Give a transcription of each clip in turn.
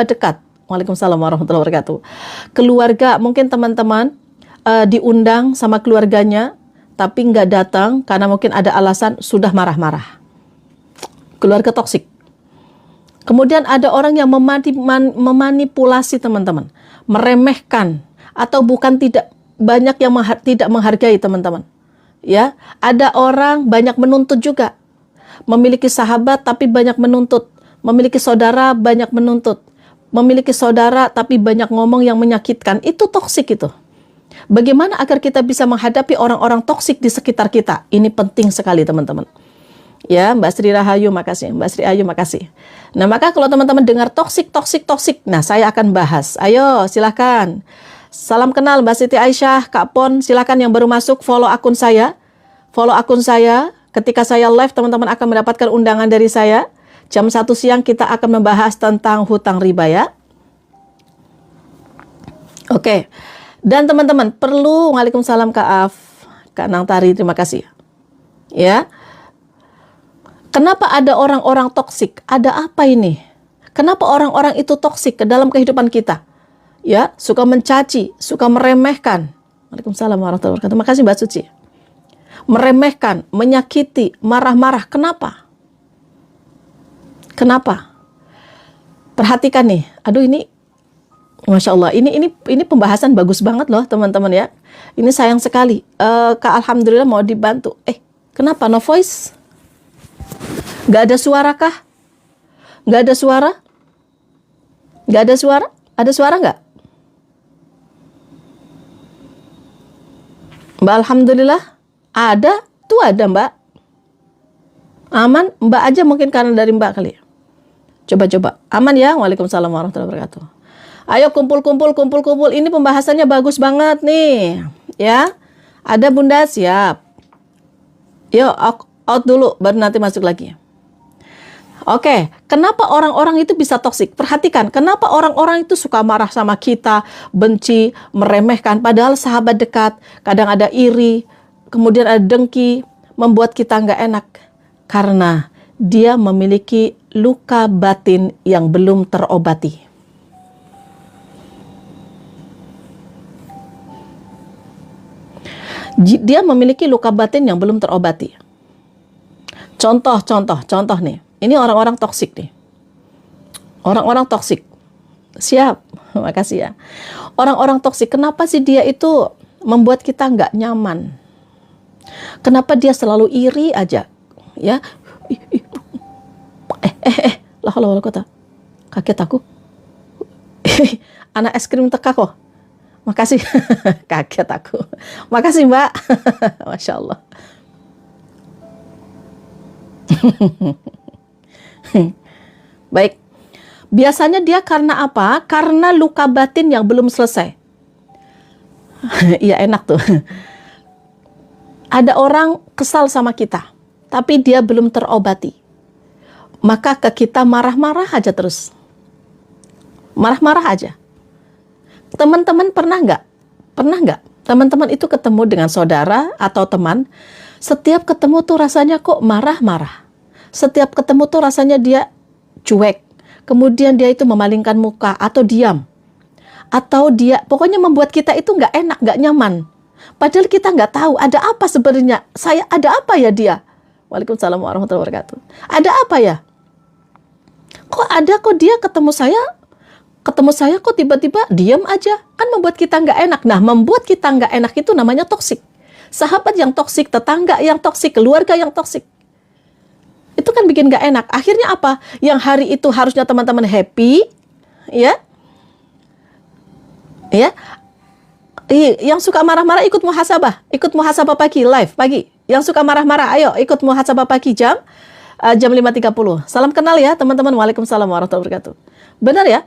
dekat. Waalaikumsalam warahmatullahi wabarakatuh. Keluarga, mungkin teman-teman diundang sama keluarganya, tapi nggak datang karena mungkin ada alasan sudah marah-marah. Keluarga toksik. Kemudian ada orang yang memanipulasi teman-teman, meremehkan, atau bukan tidak banyak yang tidak menghargai teman-teman. Ya, ada orang banyak menuntut juga, memiliki sahabat tapi banyak menuntut, memiliki saudara banyak menuntut. Memiliki saudara tapi banyak ngomong yang menyakitkan, itu toksik itu. Bagaimana agar kita bisa menghadapi orang-orang toksik di sekitar kita? Ini penting sekali teman-teman. Ya, Mbak Sri Rahayu makasih, Mbak Sri Ayu makasih. Nah, maka kalau teman-teman dengar toksik, nah saya akan bahas. Ayo, silakan. Salam kenal Mbak Siti Aisyah, Kak Pon, silakan yang baru masuk follow akun saya. Follow akun saya. Ketika saya live, teman-teman akan mendapatkan undangan dari saya. Jam 1 siang kita akan membahas tentang hutang riba ya. Oke. Dan teman-teman perlu, waalaikumsalam Kak Af, Kak Nang Tari, terima kasih. Ya. Kenapa ada orang-orang toksik? Ada apa ini? Kenapa orang-orang itu toksik ke dalam kehidupan kita? Ya, suka mencaci, suka meremehkan. Waalaikumsalam warahmatullahi wabarakatuh. Terima kasih Mbak Suci. Meremehkan, menyakiti, marah-marah. Kenapa? Kenapa? Perhatikan nih. Aduh ini, Masya Allah. Ini pembahasan bagus banget loh teman-teman ya. Ini sayang sekali. Kak Alhamdulillah mau dibantu. Kenapa no voice? Gak ada suara kah? Gak ada suara? Gak ada suara? Ada suara nggak? Mbak Alhamdulillah. Ada? Tuh ada Mbak. Aman? Mbak aja mungkin karena dari Mbak kali ya. Coba-coba. Aman ya? Waalaikumsalam warahmatullahi wabarakatuh. Ayo kumpul-kumpul. Ini pembahasannya bagus banget nih. Ya. Ada Bunda? Siap. Yuk, out dulu. Baru nanti masuk lagi. Oke. Kenapa orang-orang itu bisa toksik? Perhatikan. Kenapa orang-orang itu suka marah sama kita, benci, meremehkan. Padahal sahabat dekat. Kadang ada iri. Kemudian ada dengki. Membuat kita nggak enak. Karena dia memiliki luka batin yang belum terobati. Dia memiliki luka batin yang belum terobati. Contoh nih. Ini orang-orang toksik nih. Orang-orang toksik. Siap. Makasih ya. Orang-orang toksik, kenapa sih dia itu membuat kita nggak nyaman? Kenapa dia selalu iri aja? Ya, lah kalau kota kaget aku. Anak es krim teka kok. Makasih. Kaget aku. Makasih Mbak. Masya Allah. Baik. Biasanya dia karena apa? Karena luka batin yang belum selesai. Iya enak tuh. Ada orang kesal sama kita, tapi dia belum terobati. Maka ke kita marah-marah aja terus. Marah-marah aja. Teman-teman pernah nggak? Teman-teman itu ketemu dengan saudara atau teman, setiap ketemu tuh rasanya kok marah-marah. Setiap ketemu tuh rasanya dia cuek. Kemudian dia itu memalingkan muka atau diam. Atau dia, pokoknya membuat kita itu nggak enak, nggak nyaman. Padahal kita nggak tahu ada apa sebenarnya. Ada apa ya dia? Waalaikumsalam warahmatullahi wabarakatuh. Ada apa ya? Kok dia ketemu saya kok tiba-tiba diam aja. Kan membuat kita nggak enak. Nah, membuat kita nggak enak itu namanya toksik. Sahabat yang toksik, tetangga yang toksik, keluarga yang toksik. Itu kan bikin nggak enak. Akhirnya apa? Yang hari itu harusnya teman-teman happy, ya. Ya. Yang suka marah-marah ikut muhasabah pagi, live pagi. Yang suka marah-marah, ayo ikut muhasabah pagi jam 5.30. Salam kenal ya teman-teman. Waalaikumsalam warahmatullahi wabarakatuh. Benar ya?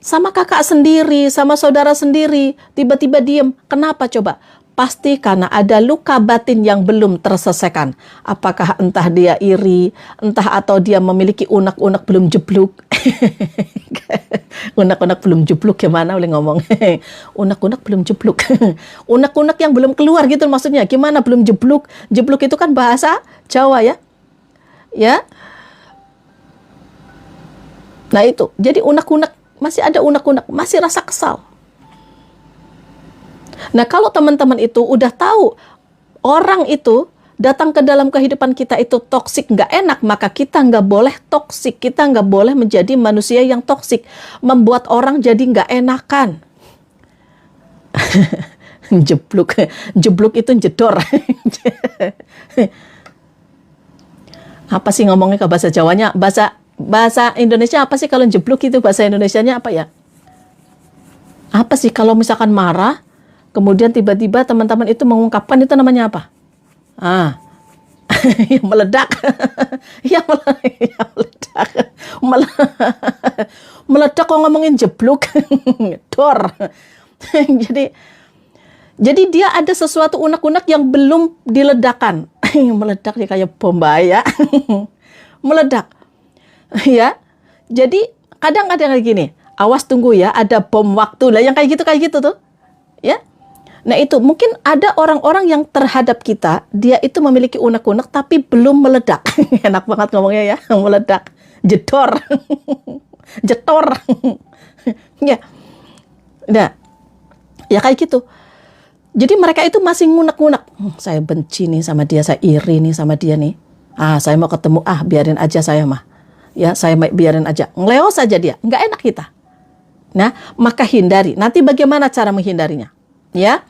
Sama kakak sendiri, sama saudara sendiri, tiba-tiba diem. Kenapa coba? Pasti karena ada luka batin yang belum terselesaikan. Apakah entah dia iri, entah atau dia memiliki unek-unek belum jeblok. Unek-unek belum jeblok, gimana boleh ngomong? Unek-unek belum jeblok. Unek-unek yang belum keluar gitu maksudnya. Gimana belum jeblok? Jeblok itu kan bahasa Jawa ya. Ya. Nah itu, jadi unek-unek masih ada unek-unek, masih rasa kesal. Nah, kalau teman-teman itu udah tahu orang itu datang ke dalam kehidupan kita itu toksik, nggak enak, maka kita nggak boleh toksik, kita nggak boleh menjadi manusia yang toksik, membuat orang jadi nggak enakan. Jeblok, jeblok itu jedor. Apa sih ngomongnya ke bahasa Jawanya? Bahasa Indonesia apa sih kalau jeblok itu bahasa Indonesianya apa ya? Apa sih kalau misalkan marah, kemudian tiba-tiba teman-teman itu mengungkapkan itu namanya apa? Yang meledak. Yang meledak. Meledak kok ngomongin jeblok. Dor. Jadi dia ada sesuatu unek-unek yang belum diledakkan. Meledak dia kayak bom ya. Meledak. Ya. Jadi kadang-kadang kayak gini. Awas tunggu ya, ada bom waktu lah yang kayak gitu tuh. Ya. Nah itu mungkin ada orang-orang yang terhadap kita, dia itu memiliki unek-unek tapi belum meledak. Enak banget ngomongnya ya, meledak. Jedor. Jetor. Ya. Nah, ya kayak gitu. Jadi mereka itu masih ngunek-ngunek. Saya benci nih sama dia, saya iri nih sama dia nih. Saya mau ketemu, biarin aja saya mah. Ya, saya biarin aja. Ngeleos aja dia, nggak enak kita. Nah, maka hindari. Nanti bagaimana cara menghindarinya? Ya.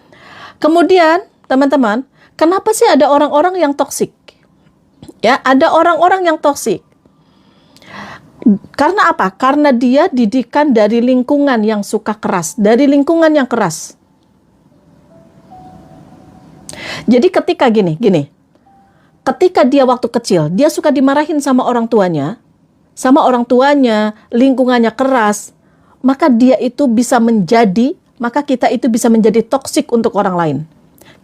Kemudian, teman-teman, kenapa sih ada orang-orang yang toksik? Ya, ada orang-orang yang toksik. Karena apa? Karena dia didikan dari lingkungan yang suka keras, dari lingkungan yang keras. Jadi ketika gini, ketika dia waktu kecil, dia suka dimarahin sama orang tuanya, lingkungannya keras, maka dia itu bisa menjadi, maka kita itu bisa menjadi toksik untuk orang lain.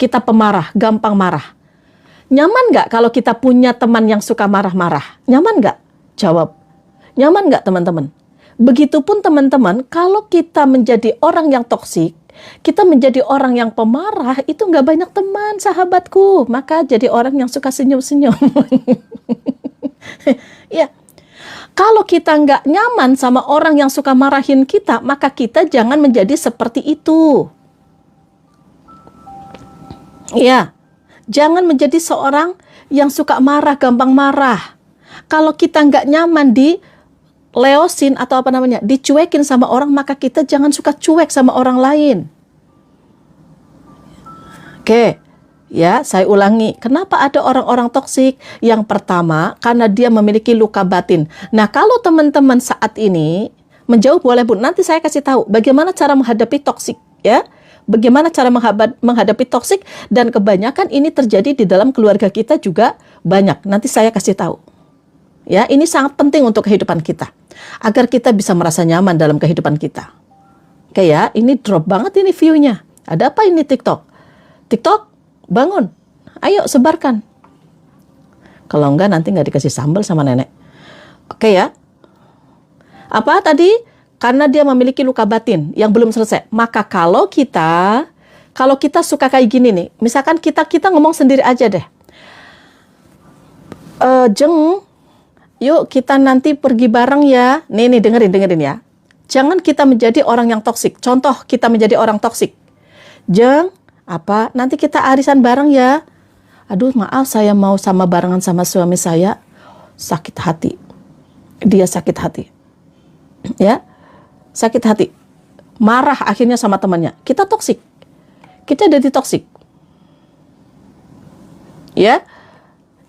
Kita pemarah, gampang marah. Nyaman nggak kalau kita punya teman yang suka marah-marah? Nyaman nggak? Jawab. Nyaman nggak teman-teman? Begitupun teman-teman, kalau kita menjadi orang yang toksik, kita menjadi orang yang pemarah, itu nggak banyak teman, sahabatku. Maka jadi orang yang suka senyum-senyum. Ya, kalau kita nggak nyaman sama orang yang suka marahin kita, maka kita jangan menjadi seperti itu. Ya, jangan menjadi seorang yang suka marah, gampang marah. Kalau kita nggak nyaman leosin atau apa namanya, dicuekin sama orang, maka kita jangan suka cuek sama orang lain. Oke, ya saya ulangi. Kenapa ada orang-orang toksik? Yang pertama, karena dia memiliki luka batin. Nah, kalau teman-teman saat ini menjauh boleh pun, nanti saya kasih tahu bagaimana cara menghadapi toksik, ya. Bagaimana cara menghadapi toksik, dan kebanyakan ini terjadi di dalam keluarga kita juga banyak. Nanti saya kasih tahu. Ya, ini sangat penting untuk kehidupan kita, agar kita bisa merasa nyaman dalam kehidupan kita. Oke ya, ini drop banget ini view-nya. Ada apa ini TikTok? TikTok, bangun. Ayo sebarkan. Kalau enggak nanti nggak dikasih sambal sama nenek. Oke ya. Apa tadi? Karena dia memiliki luka batin yang belum selesai. Maka kalau kita suka kayak gini nih, misalkan kita ngomong sendiri aja deh. Jeng, yuk kita nanti pergi bareng ya. Nih dengerin ya. Jangan kita menjadi orang yang toksik. Contoh kita menjadi orang toksik. Jeng, nanti kita arisan bareng ya. Aduh maaf, saya mau sama barengan sama suami saya. Sakit hati. Dia sakit hati. Ya, sakit hati. Marah akhirnya sama temannya. Kita toksik. Kita jadi toksik. Ya,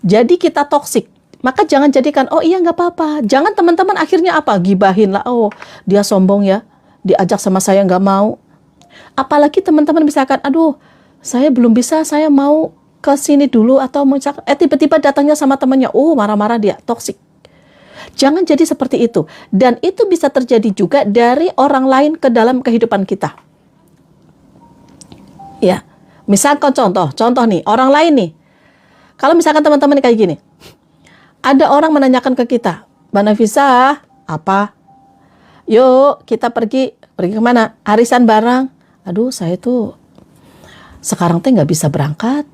jadi kita toksik. Maka jangan jadikan, oh iya nggak apa-apa. Jangan teman-teman akhirnya apa? Gibahin lah, oh dia sombong ya. Diajak sama saya nggak mau. Apalagi teman-teman misalkan, aduh saya belum bisa, saya mau ke sini dulu. Atau tiba-tiba datangnya sama temannya, marah-marah dia, toksik. Jangan jadi seperti itu. Dan itu bisa terjadi juga dari orang lain ke dalam kehidupan kita. Ya, misalkan contoh nih, orang lain nih. Kalau misalkan teman-teman kayak gini. Ada orang menanyakan ke kita, Mbak Nafisa, apa? Yuk kita pergi kemana? Arisan bareng. Aduh saya tuh sekarang nggak bisa berangkat.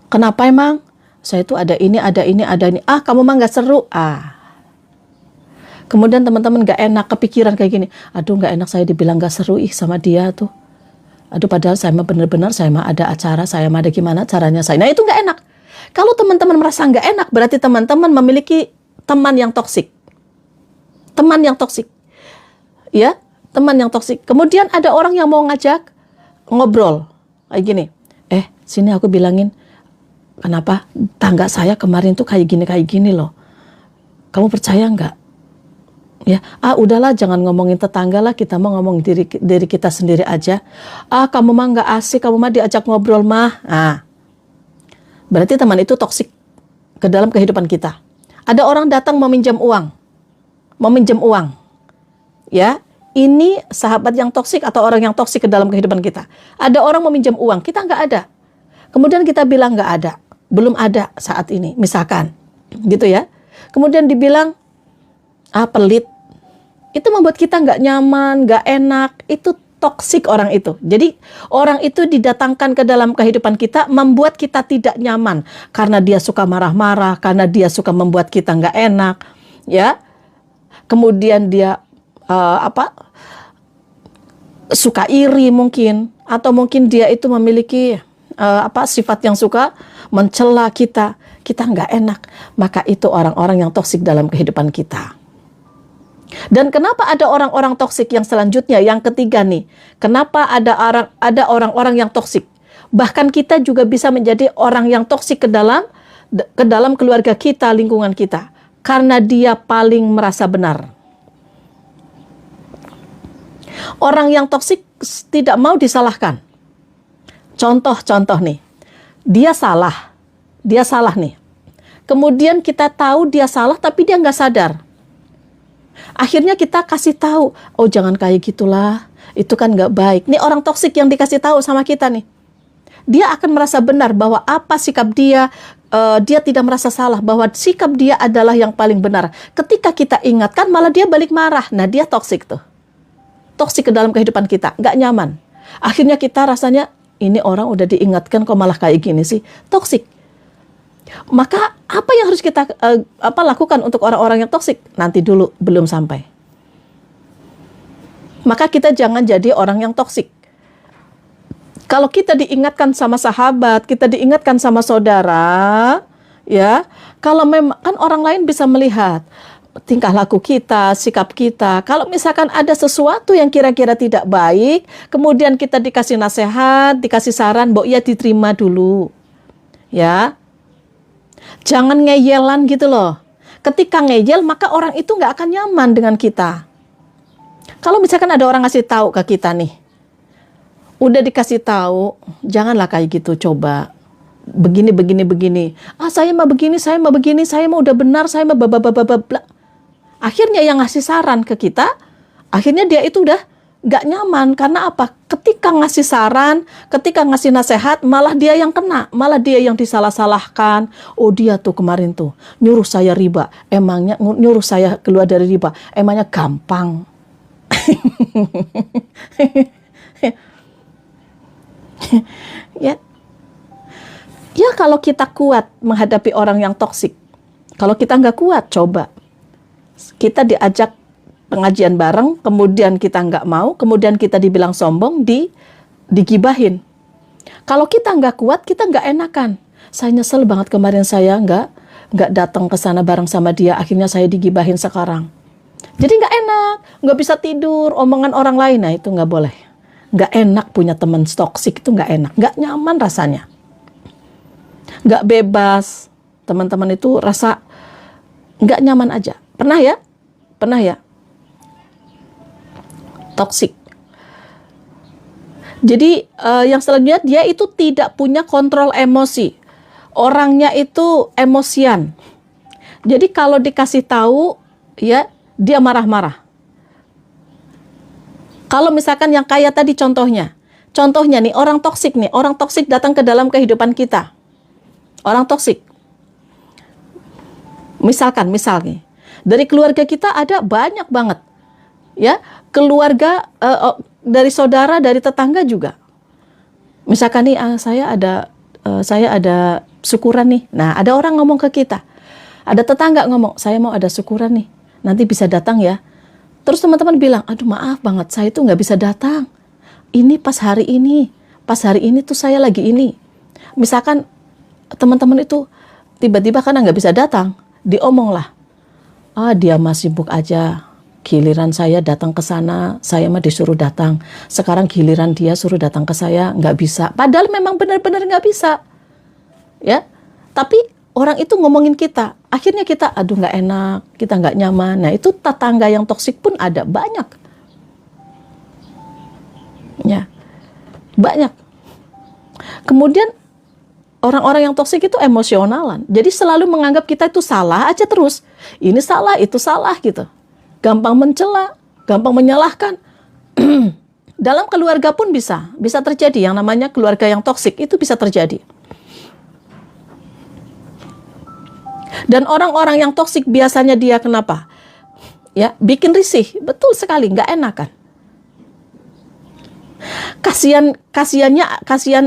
Kenapa emang? Saya tuh ada ini. Kamu mah nggak seru. Kemudian teman-teman gak enak, kepikiran kayak gini, aduh gak enak saya dibilang gak seru sama dia tuh. Aduh padahal saya mah benar-benar, saya mah ada acara, saya mah ada gimana caranya saya. Nah itu gak enak. Kalau teman-teman merasa gak enak, berarti teman-teman memiliki teman yang toksik. Teman yang toksik. Ya, teman yang toksik. Kemudian ada orang yang mau ngajak ngobrol. Kayak gini, sini aku bilangin, kenapa tangga saya kemarin tuh kayak gini loh. Kamu percaya nggak? Ya, udahlah jangan ngomongin tetangga lah, kita mau ngomong diri kita sendiri aja. Kamu mah nggak asik, kamu mah diajak ngobrol mah. Berarti teman itu toksik ke dalam kehidupan kita. Ada orang datang meminjam uang. Ya, ini sahabat yang toksik atau orang yang toksik ke dalam kehidupan kita. Ada orang meminjam uang, kita nggak ada. Kemudian kita bilang nggak ada, belum ada saat ini, misalkan, gitu ya. Kemudian dibilang, pelit. Itu membuat kita nggak nyaman, nggak enak. Itu toksik orang itu. Jadi orang itu didatangkan ke dalam kehidupan kita, membuat kita tidak nyaman. Karena dia suka marah-marah, karena dia suka membuat kita nggak enak. Ya. Kemudian dia, suka iri mungkin. Atau mungkin dia itu memiliki sifat yang suka mencela kita nggak enak, maka itu orang-orang yang toksik dalam kehidupan kita. Dan kenapa ada orang-orang toksik yang selanjutnya, yang ketiga nih, kenapa ada orang-orang yang toksik? Bahkan kita juga bisa menjadi orang yang toksik ke dalam keluarga kita, lingkungan kita, karena dia paling merasa benar. Orang yang toksik tidak mau disalahkan. Contoh nih, dia salah nih. Kemudian kita tahu dia salah, tapi dia nggak sadar. Akhirnya kita kasih tahu, jangan kayak gitulah, itu kan nggak baik. Nih orang toksik yang dikasih tahu sama kita nih, dia akan merasa benar bahwa apa sikap dia, dia tidak merasa salah, bahwa sikap dia adalah yang paling benar. Ketika kita ingatkan, malah dia balik marah. Nah dia toksik tuh, toksik ke dalam kehidupan kita, nggak nyaman. Akhirnya kita rasanya, ini orang udah diingatkan kok malah kayak gini sih, toksik. Maka apa yang harus kita lakukan untuk orang-orang yang toksik? Nanti dulu, belum sampai. Maka kita jangan jadi orang yang toksik. Kalau kita diingatkan sama sahabat, kita diingatkan sama saudara, ya, kalau memang kan orang lain bisa melihat tingkah laku kita, sikap kita. Kalau misalkan ada sesuatu yang kira-kira tidak baik, kemudian kita dikasih nasihat, dikasih saran, ya diterima dulu. Ya. Jangan ngeyelan gitu loh. Ketika ngeyel, maka orang itu nggak akan nyaman dengan kita. Kalau misalkan ada orang ngasih tahu ke kita nih, udah dikasih tahu, janganlah kayak gitu, coba. Begini. Saya mah begini, saya mah udah benar, saya mah bla. Akhirnya yang ngasih saran ke kita, akhirnya dia itu udah nggak nyaman. Karena apa? Ketika ngasih saran, ketika ngasih nasihat, malah dia yang kena, malah dia yang disalah-salahkan. Dia tuh kemarin tuh nyuruh saya riba, emangnya nyuruh saya keluar dari riba, emangnya gampang. Ya kalau kita kuat menghadapi orang yang toksik. Kalau kita nggak kuat, coba kita diajak pengajian bareng, kemudian kita nggak mau, kemudian kita dibilang sombong, digibahin. Kalau kita nggak kuat, kita nggak enakan. Saya nyesel banget kemarin saya nggak datang ke sana bareng sama dia, akhirnya saya digibahin sekarang. Jadi nggak enak, nggak bisa tidur, omongan orang lain, nah itu nggak boleh. Nggak enak punya teman toksik, itu nggak enak, nggak nyaman rasanya. Nggak bebas, teman-teman itu rasa nggak nyaman aja. Pernah ya? Toksik. Jadi yang selanjutnya, dia itu tidak punya kontrol emosi. Orangnya itu emosian. Jadi kalau dikasih tahu, ya dia marah-marah. Kalau misalkan yang kayak tadi contohnya nih orang toksik datang ke dalam kehidupan kita. Orang toksik. Misalnya dari keluarga kita ada banyak banget. Ya, keluarga dari saudara, dari tetangga juga. Misalkan nih saya ada syukuran nih. Nah, ada orang ngomong ke kita. Ada tetangga ngomong, saya mau ada syukuran nih. nanti bisa datang ya. Terus teman-teman bilang, aduh maaf banget, saya itu nggak bisa datang. Ini pas hari ini tuh saya lagi ini. Misalkan teman-teman itu tiba-tiba karena nggak bisa datang, diomong lah, ah dia masih sibuk aja. Giliran saya datang ke sana, saya mah disuruh datang. Sekarang giliran dia suruh datang ke saya, nggak bisa. Padahal memang benar-benar nggak bisa. Ya, tapi orang itu ngomongin kita. Akhirnya kita, aduh nggak enak, kita nggak nyaman. Nah itu tetangga yang toksik pun ada banyak. Ya, banyak. Kemudian orang-orang yang toksik itu emosionalan. Jadi selalu menganggap kita itu salah aja terus. Ini salah, itu salah gitu. Gampang mencela, gampang menyalahkan. Dalam keluarga pun bisa terjadi yang namanya keluarga yang toksik itu bisa terjadi. Dan orang-orang yang toksik biasanya dia kenapa? Ya, bikin risih. Betul sekali, nggak enakan. Kasihan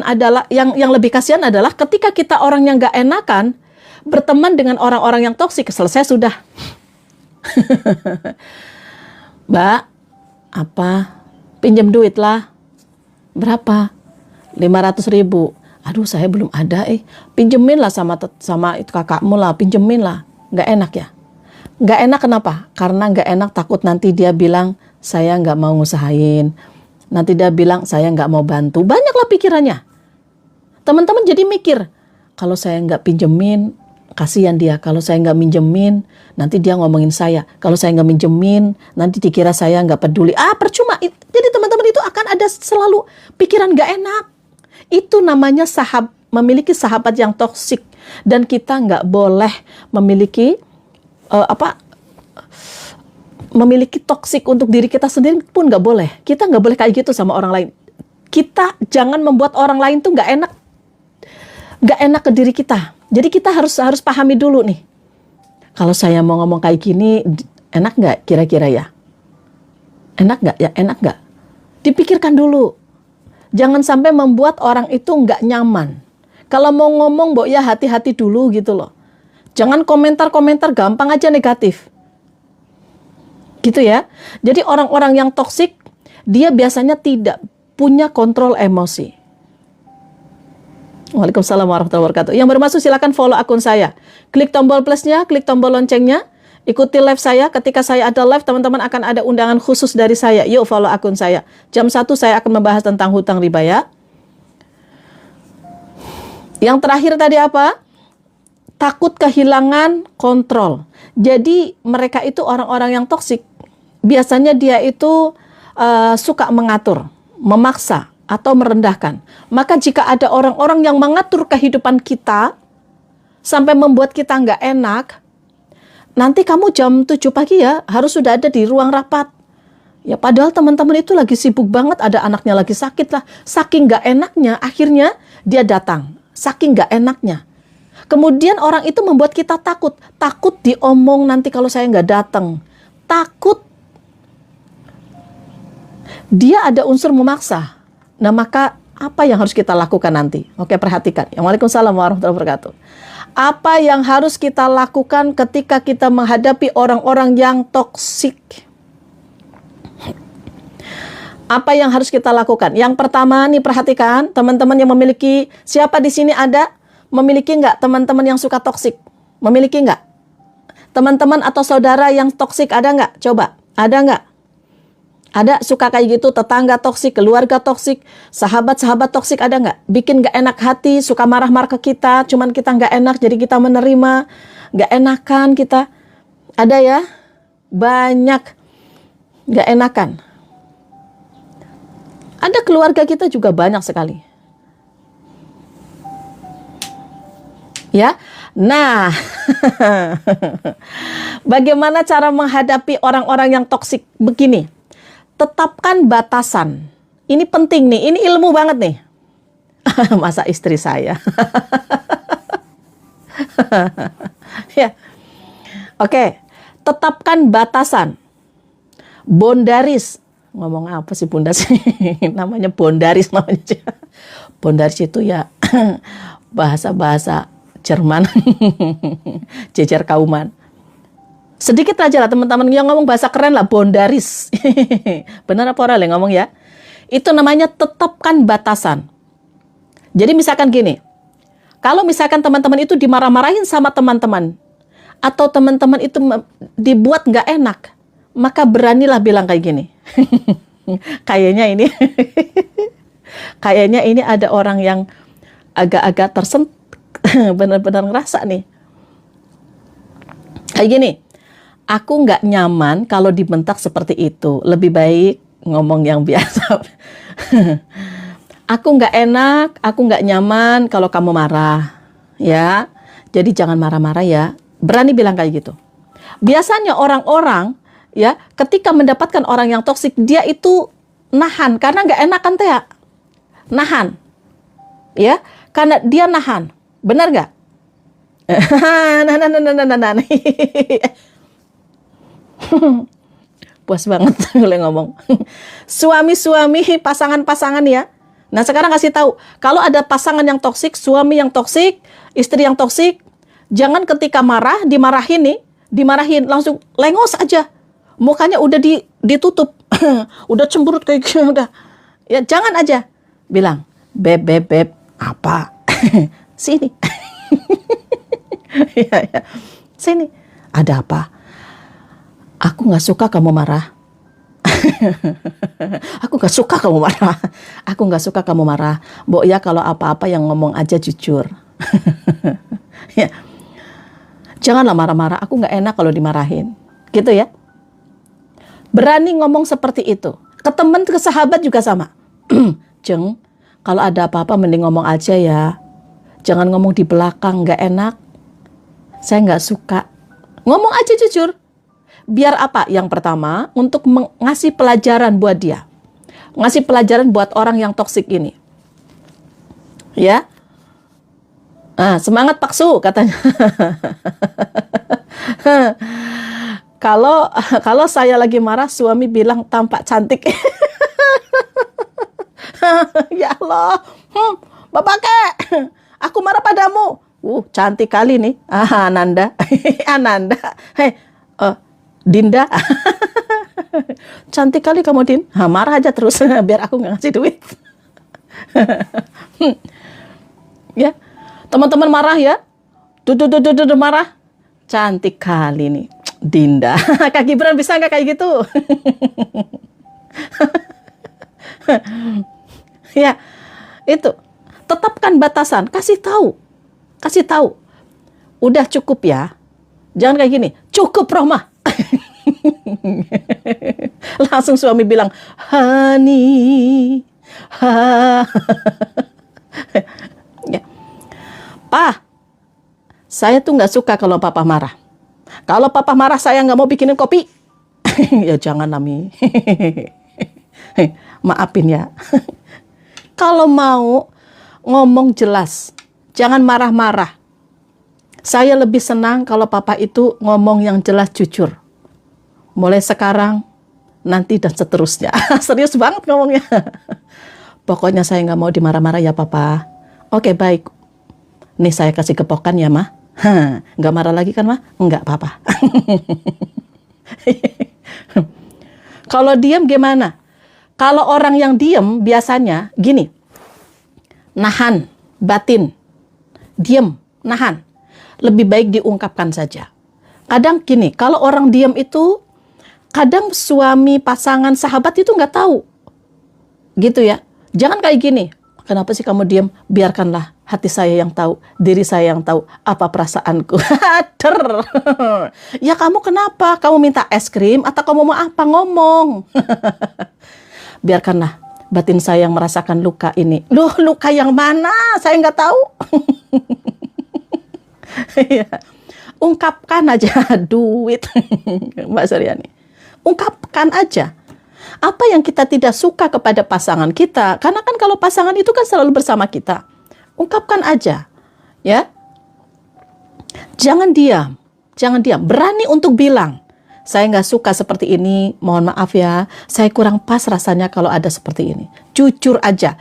adalah yang lebih kasihan adalah ketika kita orang yang nggak enakan berteman dengan orang-orang yang toksik. Selesai sudah. Mbak, apa? Pinjam duit lah. Berapa? 500.000. Aduh, saya belum ada. Pinjemin lah sama itu kakakmu lah. Pinjemin lah. Nggak enak ya? Nggak enak kenapa? Karena nggak enak takut nanti dia bilang saya nggak mau ngusahain. Nanti dia bilang saya nggak mau bantu. Banyaklah pikirannya. Teman-teman jadi mikir, kalau saya nggak pinjemin, kasihan dia. Kalau saya nggak minjemin, nanti dia ngomongin saya. Kalau saya nggak minjemin, nanti dikira saya nggak peduli. Percuma. Jadi teman-teman itu akan ada selalu pikiran nggak enak. Itu namanya memiliki sahabat yang toksik. Dan kita nggak boleh memiliki memiliki toksik untuk diri kita sendiri pun nggak boleh. Kita nggak boleh kayak gitu sama orang lain. Kita jangan membuat orang lain tuh nggak enak ke diri kita. Jadi kita harus pahami dulu nih. Kalau saya mau ngomong kayak gini, enak nggak kira-kira ya? Enak nggak ya? Enak nggak? Dipikirkan dulu. Jangan sampai membuat orang itu nggak nyaman. Kalau mau ngomong, ya hati-hati dulu gitu loh. Jangan komentar-komentar gampang aja negatif. Gitu ya. Jadi orang-orang yang toksik, dia biasanya tidak punya kontrol emosi. Waalaikumsalam warahmatullahi wabarakatuh. Yang baru masuk silakan follow akun saya. Klik tombol plusnya, klik tombol loncengnya. Ikuti live saya. Ketika saya ada live, teman-teman akan ada undangan khusus dari saya. Yuk follow akun saya. Jam 1 saya akan membahas tentang hutang riba ya. Yang terakhir tadi apa? Takut kehilangan kontrol. Jadi mereka itu orang-orang yang toksik. Biasanya dia itu suka mengatur, memaksa, atau merendahkan. Maka jika ada orang-orang yang mengatur kehidupan kita, sampai membuat kita nggak enak, nanti kamu jam 7 pagi ya, harus sudah ada di ruang rapat. Ya padahal teman-teman itu lagi sibuk banget, ada anaknya lagi sakit lah. Saking nggak enaknya, akhirnya dia datang. Saking nggak enaknya. Kemudian orang itu membuat kita takut. Takut diomong nanti kalau saya nggak datang. Takut. Dia ada unsur memaksa. Nah maka apa yang harus kita lakukan nanti? Oke, perhatikan. Waalaikumsalam warahmatullahi wabarakatuh. Apa yang harus kita lakukan ketika kita menghadapi orang-orang yang toksik? Apa yang harus kita lakukan? Yang pertama nih, perhatikan teman-teman yang memiliki, siapa di sini ada memiliki nggak teman-teman yang suka toksik? Memiliki nggak? Teman-teman atau saudara yang toksik ada nggak? Coba, ada nggak? Ada suka kayak gitu, tetangga toksik, keluarga toksik, sahabat-sahabat toksik ada nggak? Bikin nggak enak hati, suka marah-marah ke kita, cuman kita nggak enak, jadi kita menerima, nggak enakan kita. Ada ya? Banyak nggak enakan. Ada keluarga kita juga banyak sekali. Ya, nah, bagaimana cara menghadapi orang-orang yang toksik begini? Tetapkan batasan. Ini penting nih, ini ilmu banget nih. Masa istri saya. Ya. Oke, tetapkan batasan. Bondaris. Ngomong apa sih bunda sih? Namanya bondaris namanya. Bondaris itu ya bahasa-bahasa Jerman. Jejer kauman. Sedikit aja lah teman-teman yang ngomong bahasa keren lah, boundaries. Benar apa orang yang ngomong ya? Itu namanya tetapkan batasan. Jadi misalkan gini, kalau misalkan teman-teman itu dimarah-marahin sama teman-teman, atau teman-teman itu dibuat nggak enak, maka beranilah bilang kayak gini. Kayaknya ini, kayaknya ini ada orang yang agak-agak tersentuh, benar-benar ngerasa nih. Kayak gini, aku nggak nyaman kalau dibentak seperti itu. Lebih baik ngomong yang biasa. Aku nggak enak, aku nggak nyaman kalau kamu marah. Ya, jadi jangan marah-marah ya. Berani bilang kayak gitu. Biasanya orang-orang ya, ketika mendapatkan orang yang toksik, dia itu nahan karena nggak enakan teh ya. Nahan. Ya, karena dia nahan. Benar nggak? Nah. Puas banget boleh ngomong. Suami-suami, pasangan-pasangan ya. Nah, sekarang kasih tahu, kalau ada pasangan yang toksik, suami yang toksik, istri yang toksik, jangan ketika marah, dimarahin nih, dimarahin, langsung lengos aja. Mukanya udah ditutup. Udah cemberut kayak gitu, udah. Ya, jangan aja. Bilang, beb, apa? Sini. Ya. Sini. Ada apa? Aku nggak suka kamu marah. Aku nggak suka kamu marah. Aku nggak suka kamu marah. Mbok ya kalau apa-apa yang ngomong aja jujur. Ya. Janganlah marah-marah. Aku nggak enak kalau dimarahin. Gitu ya. Berani ngomong seperti itu. Ke teman, ke sahabat juga sama. Jeng, kalau ada apa-apa mending ngomong aja ya. Jangan ngomong di belakang, nggak enak. Saya nggak suka. Ngomong aja jujur. Biar apa? Yang pertama, untuk ngasih pelajaran buat dia. Ngasih pelajaran buat orang yang toksik ini. Ya. Semangat Paksu katanya. Kalau saya lagi marah, suami bilang tampak cantik. Ya Allah. Bapak kek, aku marah padamu. Cantik kali nih. Ananda. Ananda. Dinda. Cantik kali kamu, Din. Marah aja terus biar aku nggak ngasih duit. Ya. Teman-teman marah ya. Duh marah. Cantik kali nih, Dinda. Kak Gibran bisa nggak kayak gitu? Ya. Itu. Tetapkan batasan, kasih tahu. Udah cukup ya. Jangan kayak gini. Cukup Roma. Langsung suami bilang, honey, ya. Pak, saya tuh nggak suka kalau papa marah. Kalau papa marah saya nggak mau bikinin kopi. Ya jangan Nami. Maafin ya. Kalau mau ngomong jelas, jangan marah-marah. Saya lebih senang kalau papa itu ngomong yang jelas jujur. Mulai sekarang, nanti dan seterusnya. Serius banget ngomongnya. Pokoknya saya nggak mau dimarah-marah ya papa. Oke baik. Nih saya kasih kepokan ya mah. Nggak marah lagi kan mah? Nggak papa. Kalau diam gimana? Kalau orang yang diam biasanya gini. Nahan, batin. Diam, nahan. Lebih baik diungkapkan saja. Kadang gini, kalau orang diam itu, kadang suami, pasangan, sahabat itu nggak tahu. Gitu ya. Jangan kayak gini. Kenapa sih kamu diam? Biarkanlah hati saya yang tahu, diri saya yang tahu apa perasaanku. Ya kamu kenapa? Kamu minta es krim atau kamu mau apa? Ngomong. Biarkanlah batin saya yang merasakan luka ini. Loh, luka yang mana? Saya nggak tahu. Ya. Ungkapkan aja duit. Mbak Suryani. Ungkapkan aja. Apa yang kita tidak suka kepada pasangan kita. Karena kan kalau pasangan itu kan selalu bersama kita. Ungkapkan aja. Ya. Jangan diam. Berani untuk bilang. Saya nggak suka seperti ini. Mohon maaf ya. Saya kurang pas rasanya kalau ada seperti ini. Jujur aja.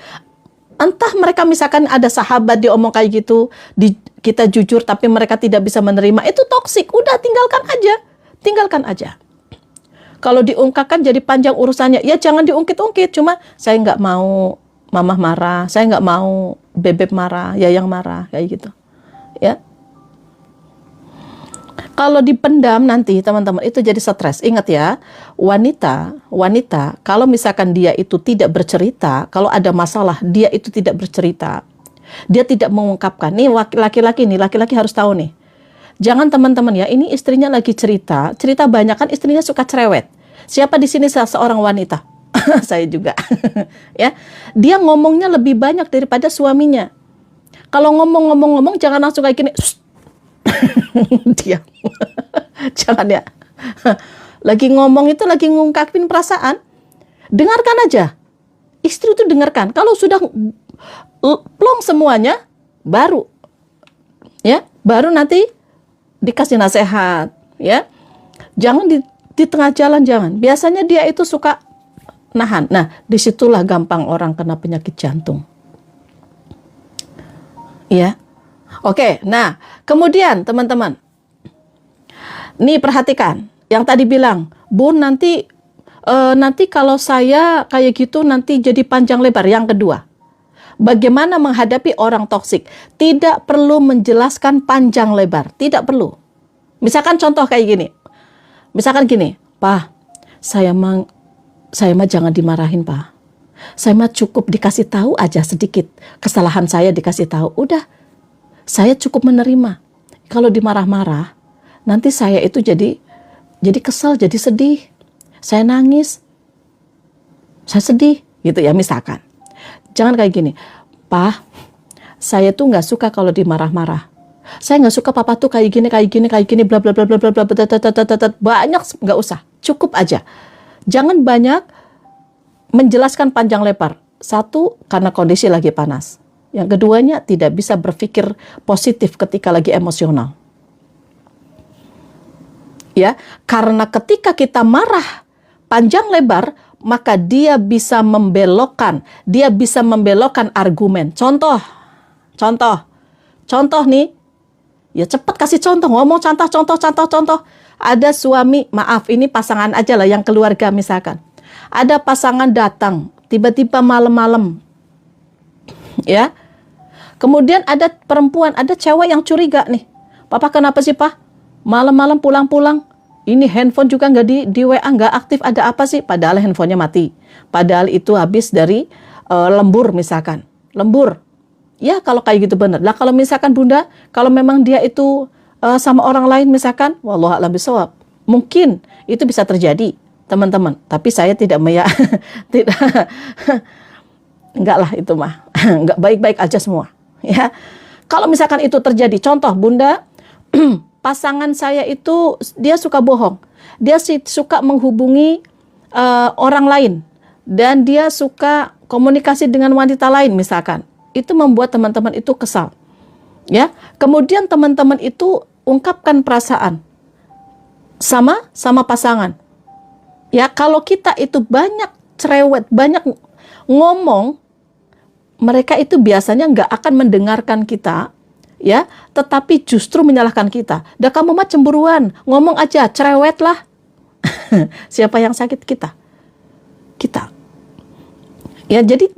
Entah mereka misalkan ada sahabat dia omong kayak gitu. Kita jujur tapi mereka tidak bisa menerima. Itu toksik. Udah tinggalkan aja. tinggalkan aja. Kalau diungkapkan jadi panjang urusannya, ya jangan diungkit-ungkit. Cuma saya nggak mau mamah marah, saya nggak mau bebek marah, yayang marah, kayak gitu. Ya. Kalau dipendam nanti teman-teman itu jadi stres. Ingat ya, wanita kalau misalkan dia itu tidak bercerita, kalau ada masalah dia itu tidak bercerita, dia tidak mengungkapkan. Nih laki-laki harus tahu nih. Jangan teman-teman ya, ini istrinya lagi cerita banyak kan istrinya suka cerewet. Siapa di sini seorang wanita? Saya juga. Ya, dia ngomongnya lebih banyak daripada suaminya. Kalau ngomong jangan langsung kayak gini. Diam. Jangan ya. Lagi ngomong itu lagi ngungkapin perasaan. Dengarkan aja. Istri itu dengarkan. Kalau sudah plong semuanya, baru nanti dikasih nasihat, ya. Jangan di tengah jalan, jangan. Biasanya dia itu suka nahan. Nah, disitulah gampang orang kena penyakit jantung. Ya. Oke, nah, kemudian teman-teman. Nih perhatikan, yang tadi bilang, Bun nanti kalau saya kayak gitu nanti jadi panjang lebar. Yang kedua, bagaimana menghadapi orang toksik? Tidak perlu menjelaskan panjang lebar, tidak perlu. Misalkan contoh kayak gini. Misalkan gini, Pak, saya mah jangan dimarahin, Pak. Saya mah cukup dikasih tahu aja sedikit. Kesalahan saya dikasih tahu, udah. Saya cukup menerima. Kalau dimarah-marah, nanti saya itu jadi kesel, jadi sedih. Saya nangis. Saya sedih, gitu ya misalkan. Jangan kayak gini, Pak, saya tuh nggak suka kalau dimarah-marah. Saya nggak suka papa tuh kayak gini, bla bla bla bla bla bla, banyak nggak usah, cukup aja. Jangan banyak menjelaskan panjang lebar. Satu, karena kondisi lagi panas. Yang keduanya, tidak bisa berpikir positif ketika lagi emosional. Ya, karena ketika kita marah panjang lebar, maka dia bisa membelokkan argumen. Contoh nih, ya cepat kasih contoh, ngomong contoh. Ada suami, maaf ini pasangan aja lah yang keluarga misalkan. Ada pasangan datang, tiba-tiba malam-malam, ya. Kemudian ada perempuan, ada cewek yang curiga nih. Papa kenapa sih, Pak? Malam-malam pulang-pulang. Ini handphone juga nggak di WA, nggak aktif, ada apa sih? Padahal handphonenya mati. Padahal itu habis dari lembur misalkan. Lembur. Ya kalau kayak gitu benar. Lah kalau misalkan Bunda, kalau memang dia itu sama orang lain misalkan, wallahu a'lam bishawab. Mungkin itu bisa terjadi, teman-teman. Tapi saya tidak tidak. Enggak lah itu mah. Enggak baik-baik aja semua. Ya. Kalau misalkan itu terjadi, contoh Bunda, pasangan saya itu dia suka bohong. Dia suka menghubungi orang lain dan dia suka komunikasi dengan wanita lain misalkan. Itu membuat teman-teman itu kesal. Ya. Kemudian teman-teman itu ungkapkan perasaan sama pasangan. Ya, kalau kita itu banyak cerewet, banyak ngomong, mereka itu biasanya nggak akan mendengarkan kita, ya, tetapi justru menyalahkan kita. Dah kamu mah cemburuan, ngomong aja, cerewet lah. Siapa yang sakit? Kita. Ya, jadi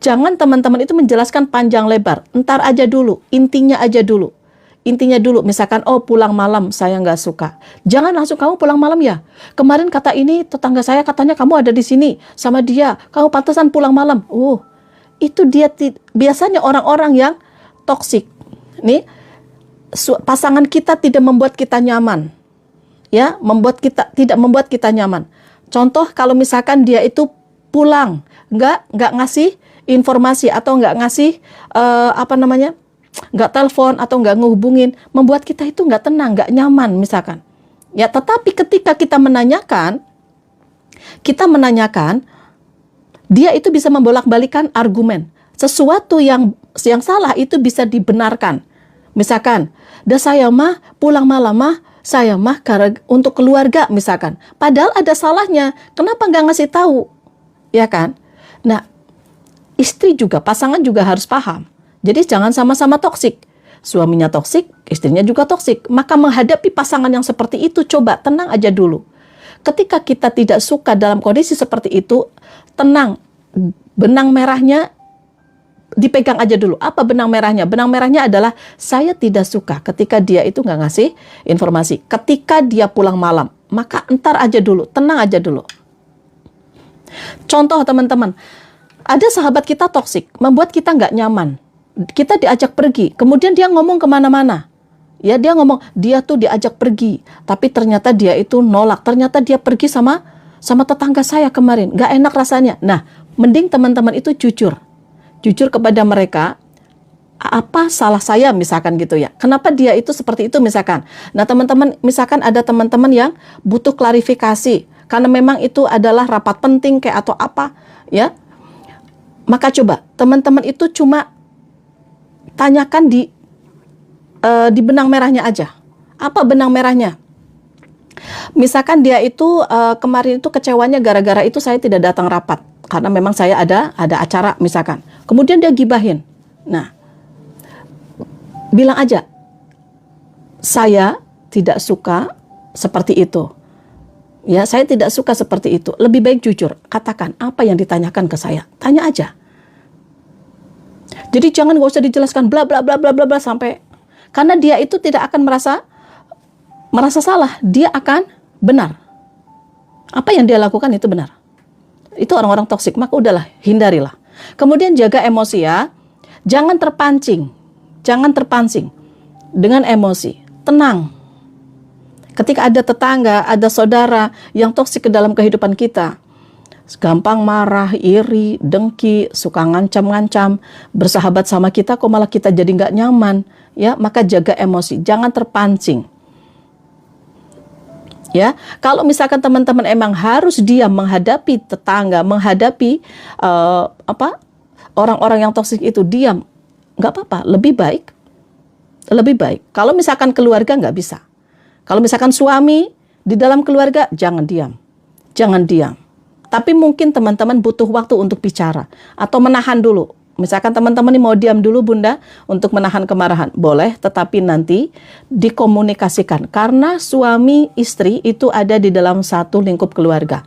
jangan teman-teman itu menjelaskan panjang lebar. Entar aja dulu, intinya dulu. Misalkan, oh pulang malam saya nggak suka. Jangan langsung kamu pulang malam ya. Kemarin kata ini tetangga saya katanya kamu ada di sini sama dia. Kamu pantesan pulang malam. Itu dia biasanya orang-orang yang toksik. Nih, pasangan kita tidak membuat kita nyaman. Ya, tidak membuat kita nyaman. Contoh kalau misalkan dia itu pulang, nggak ngasih informasi atau nggak ngasih nggak telepon atau nggak ngehubungin, membuat kita itu nggak tenang, nggak nyaman misalkan. Ya, tetapi ketika kita menanyakan, dia itu bisa membolak-balikan argumen. Sesuatu yang salah itu bisa dibenarkan. Misalkan, dah saya mah pulang malam mah, saya mah untuk keluarga misalkan. Padahal ada salahnya. Kenapa nggak ngasih tahu? Ya kan? Nah, istri juga, pasangan juga harus paham. Jadi jangan sama-sama toksik. suaminya toksik, istrinya juga toksik. Maka menghadapi pasangan yang seperti itu, coba tenang aja dulu. Ketika kita tidak suka dalam kondisi seperti itu, tenang. Benang merahnya dipegang aja dulu. Apa benang merahnya? Benang merahnya adalah saya tidak suka ketika dia itu nggak ngasih informasi. Ketika dia pulang malam, maka entar aja dulu, tenang aja dulu. Contoh teman-teman, ada sahabat kita toksik, membuat kita nggak nyaman. Kita diajak pergi, kemudian dia ngomong kemana-mana. Ya, dia ngomong, dia tuh diajak pergi, tapi ternyata dia itu nolak. Ternyata dia pergi sama tetangga saya kemarin, nggak enak rasanya. Nah, mending teman-teman itu jujur kepada mereka. Apa salah saya misalkan gitu ya? Kenapa dia itu seperti itu misalkan? Nah, teman-teman, misalkan ada teman-teman yang butuh klarifikasi karena memang itu adalah rapat penting kayak atau apa, ya. Maka coba teman-teman itu cuma tanyakan di benang merahnya aja. Apa benang merahnya? Misalkan dia itu kemarin itu kecewanya gara-gara itu saya tidak datang rapat karena memang saya ada acara misalkan. Kemudian dia gibahin. Nah, bilang aja, saya tidak suka seperti itu. Ya, saya tidak suka seperti itu. Lebih baik jujur, katakan apa yang ditanyakan ke saya. Tanya aja. Jadi jangan gak usah dijelaskan bla bla bla bla bla bla sampai, karena dia itu tidak akan merasa salah, dia akan benar. Apa yang dia lakukan itu benar. Itu orang-orang toksik, maka udahlah, hindarilah. Kemudian jaga emosi ya. Jangan terpancing. Jangan terpancing dengan emosi. Tenang. Ketika ada tetangga, ada saudara yang toksik ke dalam kehidupan kita, gampang marah, iri, dengki, suka ngancam-ngancam, bersahabat sama kita kok malah kita jadi nggak nyaman, ya, maka jaga emosi, jangan terpancing. Ya, kalau misalkan teman-teman emang harus diam menghadapi tetangga, menghadapi orang-orang yang toksik itu, diam, nggak apa-apa, lebih baik. Kalau misalkan keluarga nggak bisa. Kalau misalkan suami di dalam keluarga, jangan diam. Tapi mungkin teman-teman butuh waktu untuk bicara atau menahan dulu. Misalkan teman-teman ini mau diam dulu Bunda untuk menahan kemarahan. Boleh, tetapi nanti dikomunikasikan. Karena suami istri itu ada di dalam satu lingkup keluarga.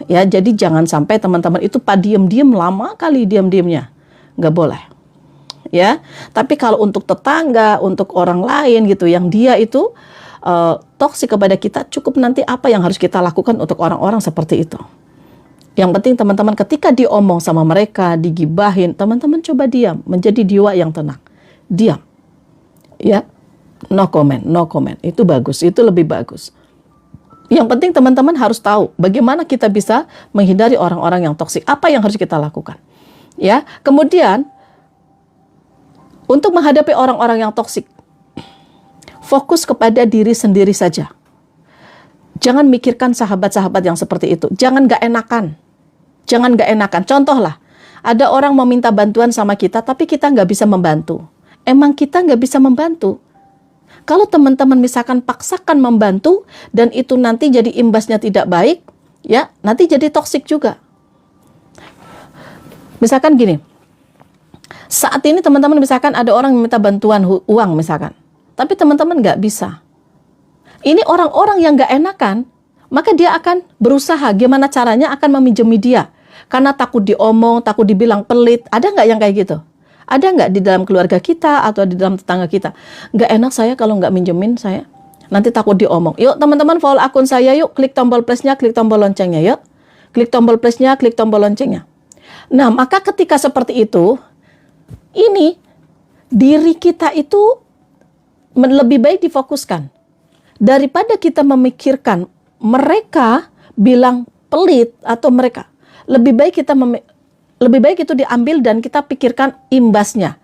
Ya, jadi jangan sampai teman-teman itu diam-diam lama kali diam-diamnya. Nggak boleh. Ya, tapi kalau untuk tetangga, untuk orang lain gitu yang dia itu toksik kepada kita, cukup nanti apa yang harus kita lakukan untuk orang-orang seperti itu. Yang penting teman-teman ketika diomong sama mereka, digibahin, teman-teman coba diam, menjadi jiwa yang tenang. Diam. Ya, no comment. Itu bagus, itu lebih bagus. Yang penting teman-teman harus tahu bagaimana kita bisa menghindari orang-orang yang toksik. Apa yang harus kita lakukan? Ya, kemudian untuk menghadapi orang-orang yang toksik, fokus kepada diri sendiri saja. Jangan mikirkan sahabat-sahabat yang seperti itu. Jangan gak enakan. Contoh lah, ada orang mau minta bantuan sama kita, tapi kita gak bisa membantu. Emang kita gak bisa membantu. Kalau teman-teman misalkan paksakan membantu, dan itu nanti jadi imbasnya tidak baik, ya nanti jadi toksik juga. Misalkan gini, saat ini teman-teman misalkan ada orang meminta bantuan uang misalkan, tapi teman-teman nggak bisa. Ini orang-orang yang nggak enakan, maka dia akan berusaha gimana caranya akan meminjami dia. Karena takut diomong, takut dibilang pelit. Ada nggak yang kayak gitu? Ada nggak di dalam keluarga kita atau di dalam tetangga kita? Nggak enak saya kalau nggak minjemin saya. Nanti takut diomong. Yuk teman-teman follow akun saya yuk. Klik tombol plus-nya, klik tombol loncengnya yuk. Klik tombol plus-nya, klik tombol loncengnya. Nah, maka ketika seperti itu, ini diri kita itu lebih baik difokuskan daripada kita memikirkan mereka bilang pelit atau mereka. Lebih baik itu diambil dan kita pikirkan imbasnya.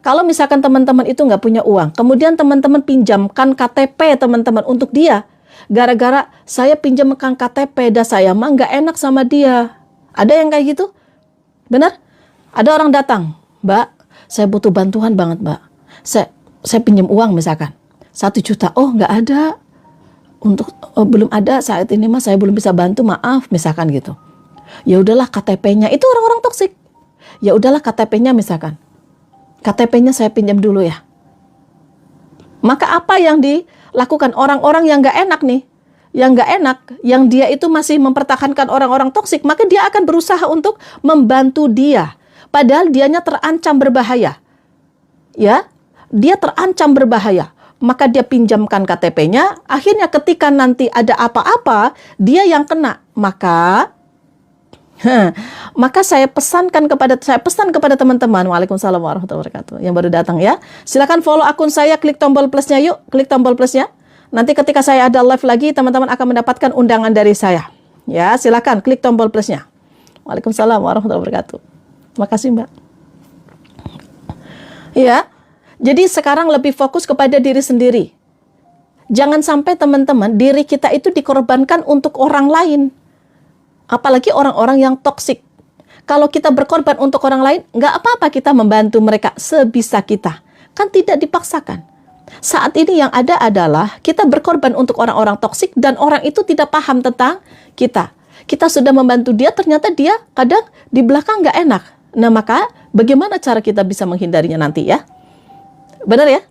Kalau misalkan teman-teman itu nggak punya uang, kemudian teman-teman pinjamkan KTP teman-teman untuk dia, gara-gara saya pinjamkan KTP dan saya mah nggak enak sama dia. Ada yang kayak gitu? Benar? Ada orang datang, Mbak, saya butuh bantuan banget, Mbak. Saya pinjam uang misalkan 1 juta. Oh, nggak ada. Belum ada saat ini Mas, saya belum bisa bantu, maaf misalkan gitu. Ya udahlah KTP-nya, itu orang-orang toksik. Ya udahlah KTP-nya misalkan. KTP-nya saya pinjam dulu ya. Maka apa yang dilakukan orang-orang yang nggak enak nih, yang nggak enak, yang dia itu masih mempertahankan orang-orang toksik, maka dia akan berusaha untuk membantu dia. Padahal dianya terancam berbahaya. Ya, dia terancam berbahaya. Maka dia pinjamkan KTP-nya, akhirnya ketika nanti ada apa-apa, dia yang kena. Maka saya pesan kepada teman-teman, waalaikumsalam warahmatullahi wabarakatuh, yang baru datang ya. Silakan follow akun saya, klik tombol plusnya yuk, klik tombol plusnya. Nanti ketika saya ada live lagi, teman-teman akan mendapatkan undangan dari saya. Ya, silakan klik tombol plusnya. Waalaikumsalam warahmatullahi wabarakatuh. Terima kasih, Mbak. Ya, jadi sekarang lebih fokus kepada diri sendiri. Jangan sampai teman-teman, diri kita itu dikorbankan untuk orang lain. Apalagi orang-orang yang toksik. Kalau kita berkorban untuk orang lain, nggak apa-apa kita membantu mereka sebisa kita. Kan tidak dipaksakan. Saat ini yang ada adalah kita berkorban untuk orang-orang toksik dan orang itu tidak paham tentang kita. Kita sudah membantu dia, ternyata dia kadang di belakang nggak enak. Nah, maka bagaimana cara kita bisa menghindarinya nanti ya? Benar ya?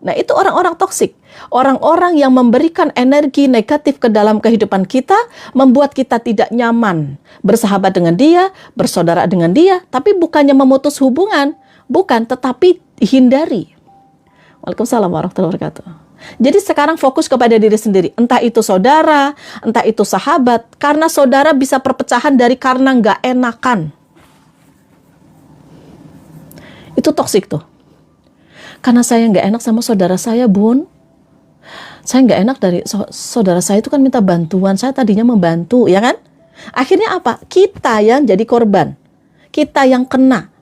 Nah, itu orang-orang toksik. Orang-orang yang memberikan energi negatif ke dalam kehidupan kita, membuat kita tidak nyaman bersahabat dengan dia, bersaudara dengan dia, tapi bukannya memutus hubungan, bukan, tetapi hindari. Waalaikumsalam warahmatullahi wabarakatuh. Jadi sekarang fokus kepada diri sendiri. Entah itu saudara, entah itu sahabat. Karena saudara bisa perpecahan dari karena nggak enakan. Itu toksik tuh. Karena saya nggak enak sama saudara saya, Bun. Saya nggak enak dari saudara saya itu kan minta bantuan. Saya tadinya membantu, ya kan? Akhirnya apa? Kita yang jadi korban. Kita yang kena.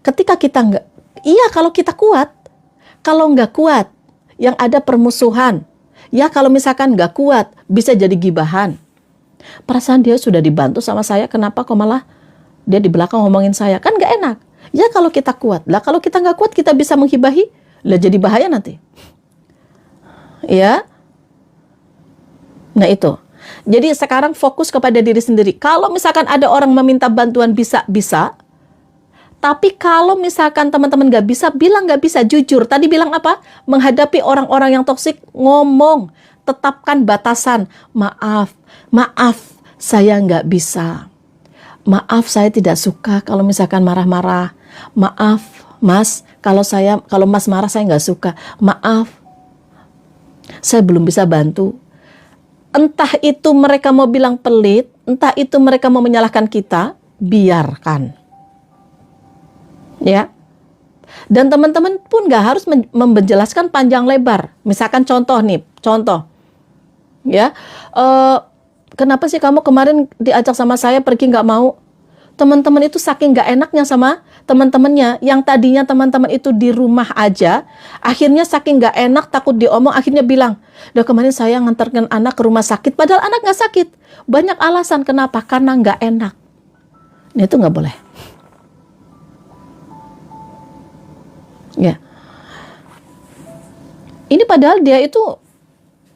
Ketika kita nggak, iya kalau kita kuat. Kalau nggak kuat, yang ada permusuhan. Ya kalau misalkan nggak kuat, bisa jadi gibahan. Perasaan dia sudah dibantu sama saya, kenapa kok malah dia di belakang ngomongin saya? Kan nggak enak. Ya kalau kita kuat. Lah kalau kita nggak kuat, kita bisa menghibahi. Lah jadi bahaya nanti. Ya. Nah itu. Jadi sekarang fokus kepada diri sendiri. Kalau misalkan ada orang meminta bantuan bisa. Tapi kalau misalkan teman-teman nggak bisa, bilang nggak bisa. Jujur. Tadi bilang apa? Menghadapi orang-orang yang toksik, ngomong. Tetapkan batasan. Maaf, saya nggak bisa. Maaf, saya tidak suka kalau misalkan marah-marah. Maaf, Mas, kalau Mas marah saya nggak suka. Maaf, saya belum bisa bantu. Entah itu mereka mau bilang pelit, entah itu mereka mau menyalahkan kita, biarkan. Ya. Dan teman-teman pun nggak harus menjelaskan panjang lebar. Misalkan contoh. Ya, kenapa sih kamu kemarin diajak sama saya pergi nggak mau? Teman-teman itu saking nggak enaknya sama teman-temannya, yang tadinya teman-teman itu di rumah aja, akhirnya saking nggak enak, takut diomong, akhirnya bilang, udah kemarin saya nganterkan anak ke rumah sakit, padahal anak nggak sakit. Banyak alasan kenapa, karena nggak enak. Nah, itu nggak boleh. Ya, ini padahal dia itu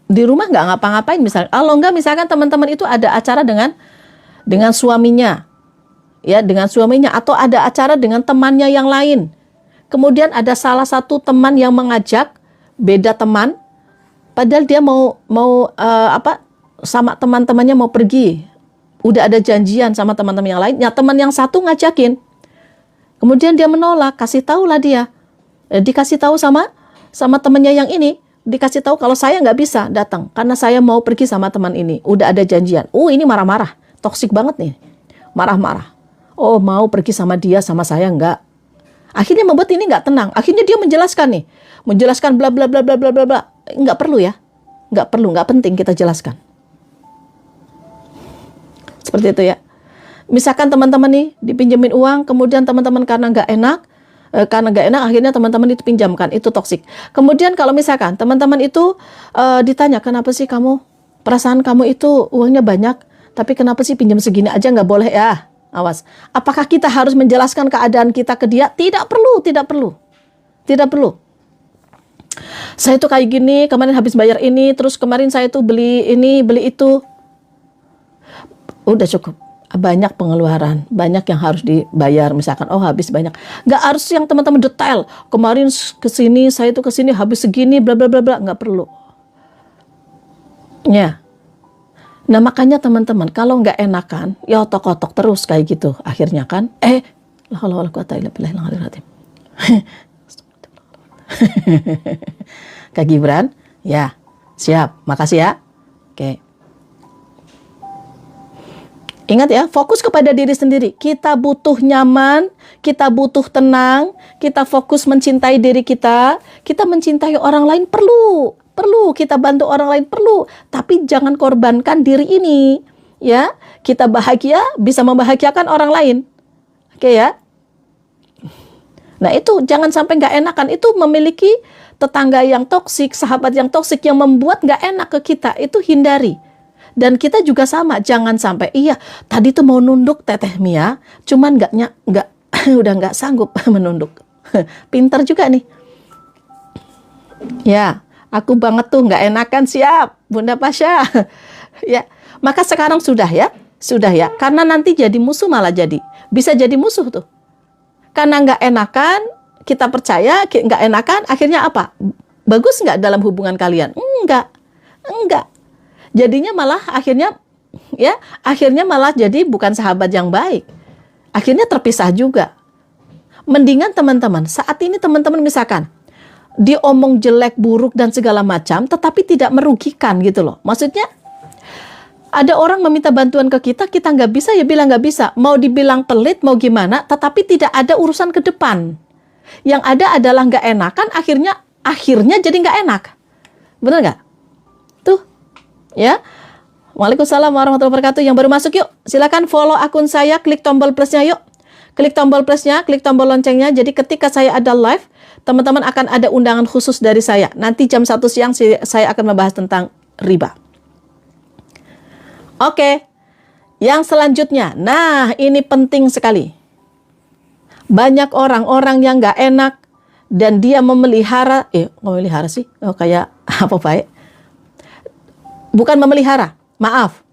di rumah nggak ngapa-ngapain, misalnya. Kalau nggak, misalkan teman-teman itu ada acara dengan suaminya. Ya, dengan suaminya, atau ada acara dengan temannya yang lain. Kemudian ada salah satu teman yang mengajak beda teman, padahal dia mau sama teman-temannya mau pergi. Udah ada janjian sama teman-teman yang lain. Ya, teman yang satu ngajakin. Kemudian dia menolak, kasih tahulah dia. Dikasih tahu sama temannya yang ini, dikasih tahu kalau saya nggak bisa datang karena saya mau pergi sama teman ini. Udah ada janjian. Ini marah-marah, toksik banget nih. Marah-marah. Oh, mau pergi sama dia, sama saya enggak. Akhirnya membuat ini enggak tenang. Akhirnya dia menjelaskan bla bla bla bla bla bla bla. Enggak perlu ya. Enggak perlu, enggak penting kita jelaskan. Seperti itu ya. Misalkan teman-teman nih dipinjemin uang, kemudian teman-teman karena enggak enak, akhirnya teman-teman itu pinjamkan, itu toksik. Kemudian kalau misalkan teman-teman itu ditanya, kenapa sih perasaan kamu itu uangnya banyak, tapi kenapa sih pinjam segini aja nggak boleh ya? Awas. Apakah kita harus menjelaskan keadaan kita ke dia? Tidak perlu. Saya tuh kayak gini, kemarin habis bayar ini, terus kemarin saya tuh beli ini, beli itu. Udah cukup. banyak pengeluaran, banyak yang harus dibayar. Misalkan, oh habis banyak. Nggak harus yang teman-teman detail. Kemarin kesini, saya tuh kesini habis segini, bla bla bla bla. Nggak perlu. Ya. Nah makanya teman-teman, kalau nggak enakan, ya otok-otok terus kayak gitu. Akhirnya kan, Kak Gibran, ya siap, makasih ya. Oke. Ingat ya, fokus kepada diri sendiri. Kita butuh nyaman, kita butuh tenang, kita fokus mencintai diri kita. Kita mencintai orang lain perlu kita bantu orang lain perlu, tapi jangan korbankan diri ini. Ya, kita bahagia bisa membahagiakan orang lain. Oke ya. Nah itu jangan sampai nggak enakan. Itu memiliki tetangga yang toksik, sahabat yang toksik yang membuat nggak enak ke kita. Itu hindari. Dan kita juga sama, jangan sampai iya tadi tuh mau nunduk Teteh Mia, cuman nggak udah nggak sanggup menunduk. Pinter juga nih. Ya, aku banget tuh nggak enakan, siap Bunda Pasha. Ya, maka sekarang sudah ya, karena nanti jadi musuh malah bisa jadi musuh tuh. Karena nggak enakan, kita percaya nggak enakan, akhirnya apa? Bagus nggak dalam hubungan kalian? Enggak. Jadinya malah akhirnya malah jadi bukan sahabat yang baik. Akhirnya terpisah juga. Mendingan teman-teman, saat ini teman-teman misalkan diomong jelek, buruk dan segala macam, tetapi tidak merugikan gitu loh. Maksudnya ada orang meminta bantuan ke kita nggak bisa ya bilang nggak bisa. Mau dibilang pelit, mau gimana, tetapi tidak ada urusan ke depan. Yang ada adalah nggak enakan, akhirnya jadi nggak enak. Bener nggak? Tuh. Ya, Waalaikumsalam warahmatullahi wabarakatuh. Yang baru masuk yuk, silakan follow akun saya, klik tombol plusnya yuk. Klik tombol plusnya, klik tombol loncengnya. Jadi ketika saya ada live, teman-teman akan ada undangan khusus dari saya. Nanti jam 1 siang saya akan membahas tentang riba. Oke, yang selanjutnya. Nah, ini penting sekali. Banyak orang-orang yang nggak enak dan dia memelihara sih? Oh, kayak apa baik? Bukan memelihara, maaf.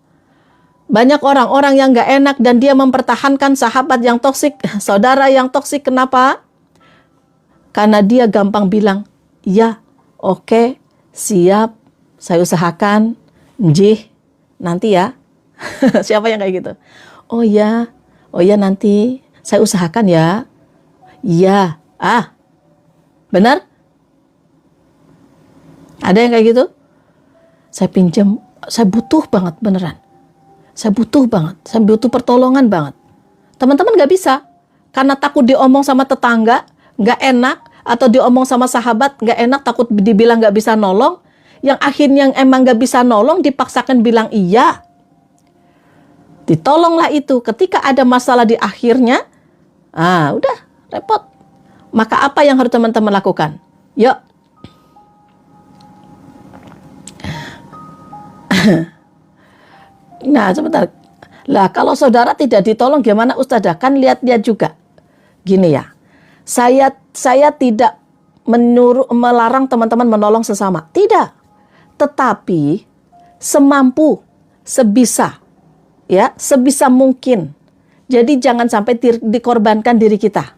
Banyak orang-orang yang gak enak dan dia mempertahankan sahabat yang toksik, saudara yang toksik. Kenapa? Karena dia gampang bilang, ya, oke, siap, saya usahakan, nanti ya. Siapa yang kayak gitu? Oh ya nanti, saya usahakan ya. Iya, benar? Ada yang kayak gitu? Saya pinjam, saya butuh banget beneran. Saya butuh pertolongan banget. Teman-teman gak bisa. Karena takut diomong sama tetangga, gak enak. Atau diomong sama sahabat, gak enak, takut dibilang gak bisa nolong. Yang akhirnya yang emang gak bisa nolong, dipaksakan bilang iya. Ditolonglah itu. Ketika ada masalah di akhirnya, udah, repot. Maka apa yang harus teman-teman lakukan? Yuk. Nah sebentar lah, kalau saudara tidak ditolong gimana Ustazah? Kan lihat-lihat juga gini ya, saya tidak melarang teman-teman menolong sesama, tidak, tetapi semampu, sebisa mungkin. Jadi jangan sampai dikorbankan diri kita,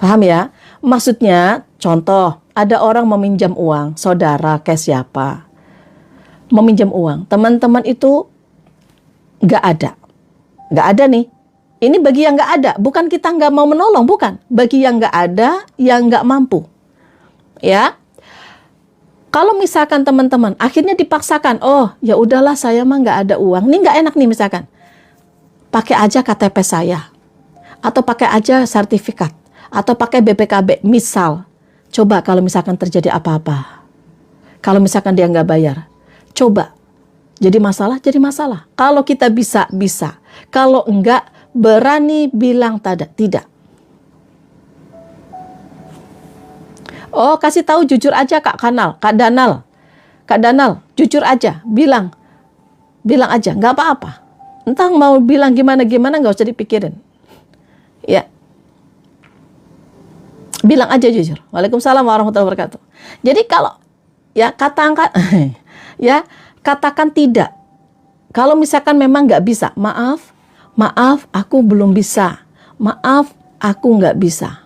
paham ya? Maksudnya contoh, ada orang meminjam uang, saudara ke siapa meminjam uang, teman-teman itu nggak ada nih. Ini bagi yang nggak ada, bukan kita nggak mau menolong, bukan. Bagi yang nggak ada, yang nggak mampu. Ya, kalau misalkan teman-teman akhirnya dipaksakan, oh ya udahlah saya mah nggak ada uang, ini nggak enak nih misalkan, pakai aja KTP saya, atau pakai aja sertifikat, atau pakai BPKB, misal. Coba kalau misalkan terjadi apa-apa, kalau misalkan dia nggak bayar, coba jadi masalah. Kalau kita bisa. Kalau enggak, berani bilang tidak. Oh, kasih tahu jujur aja Kak Danal, jujur aja, bilang aja, nggak apa-apa. Entah mau bilang gimana nggak usah dipikirin. Ya, bilang aja jujur. Waalaikumsalam warahmatullahi wabarakatuh. Jadi kalau katakan tidak. Kalau misalkan memang nggak bisa, maaf, Maaf, aku belum bisa. Maaf, aku nggak bisa.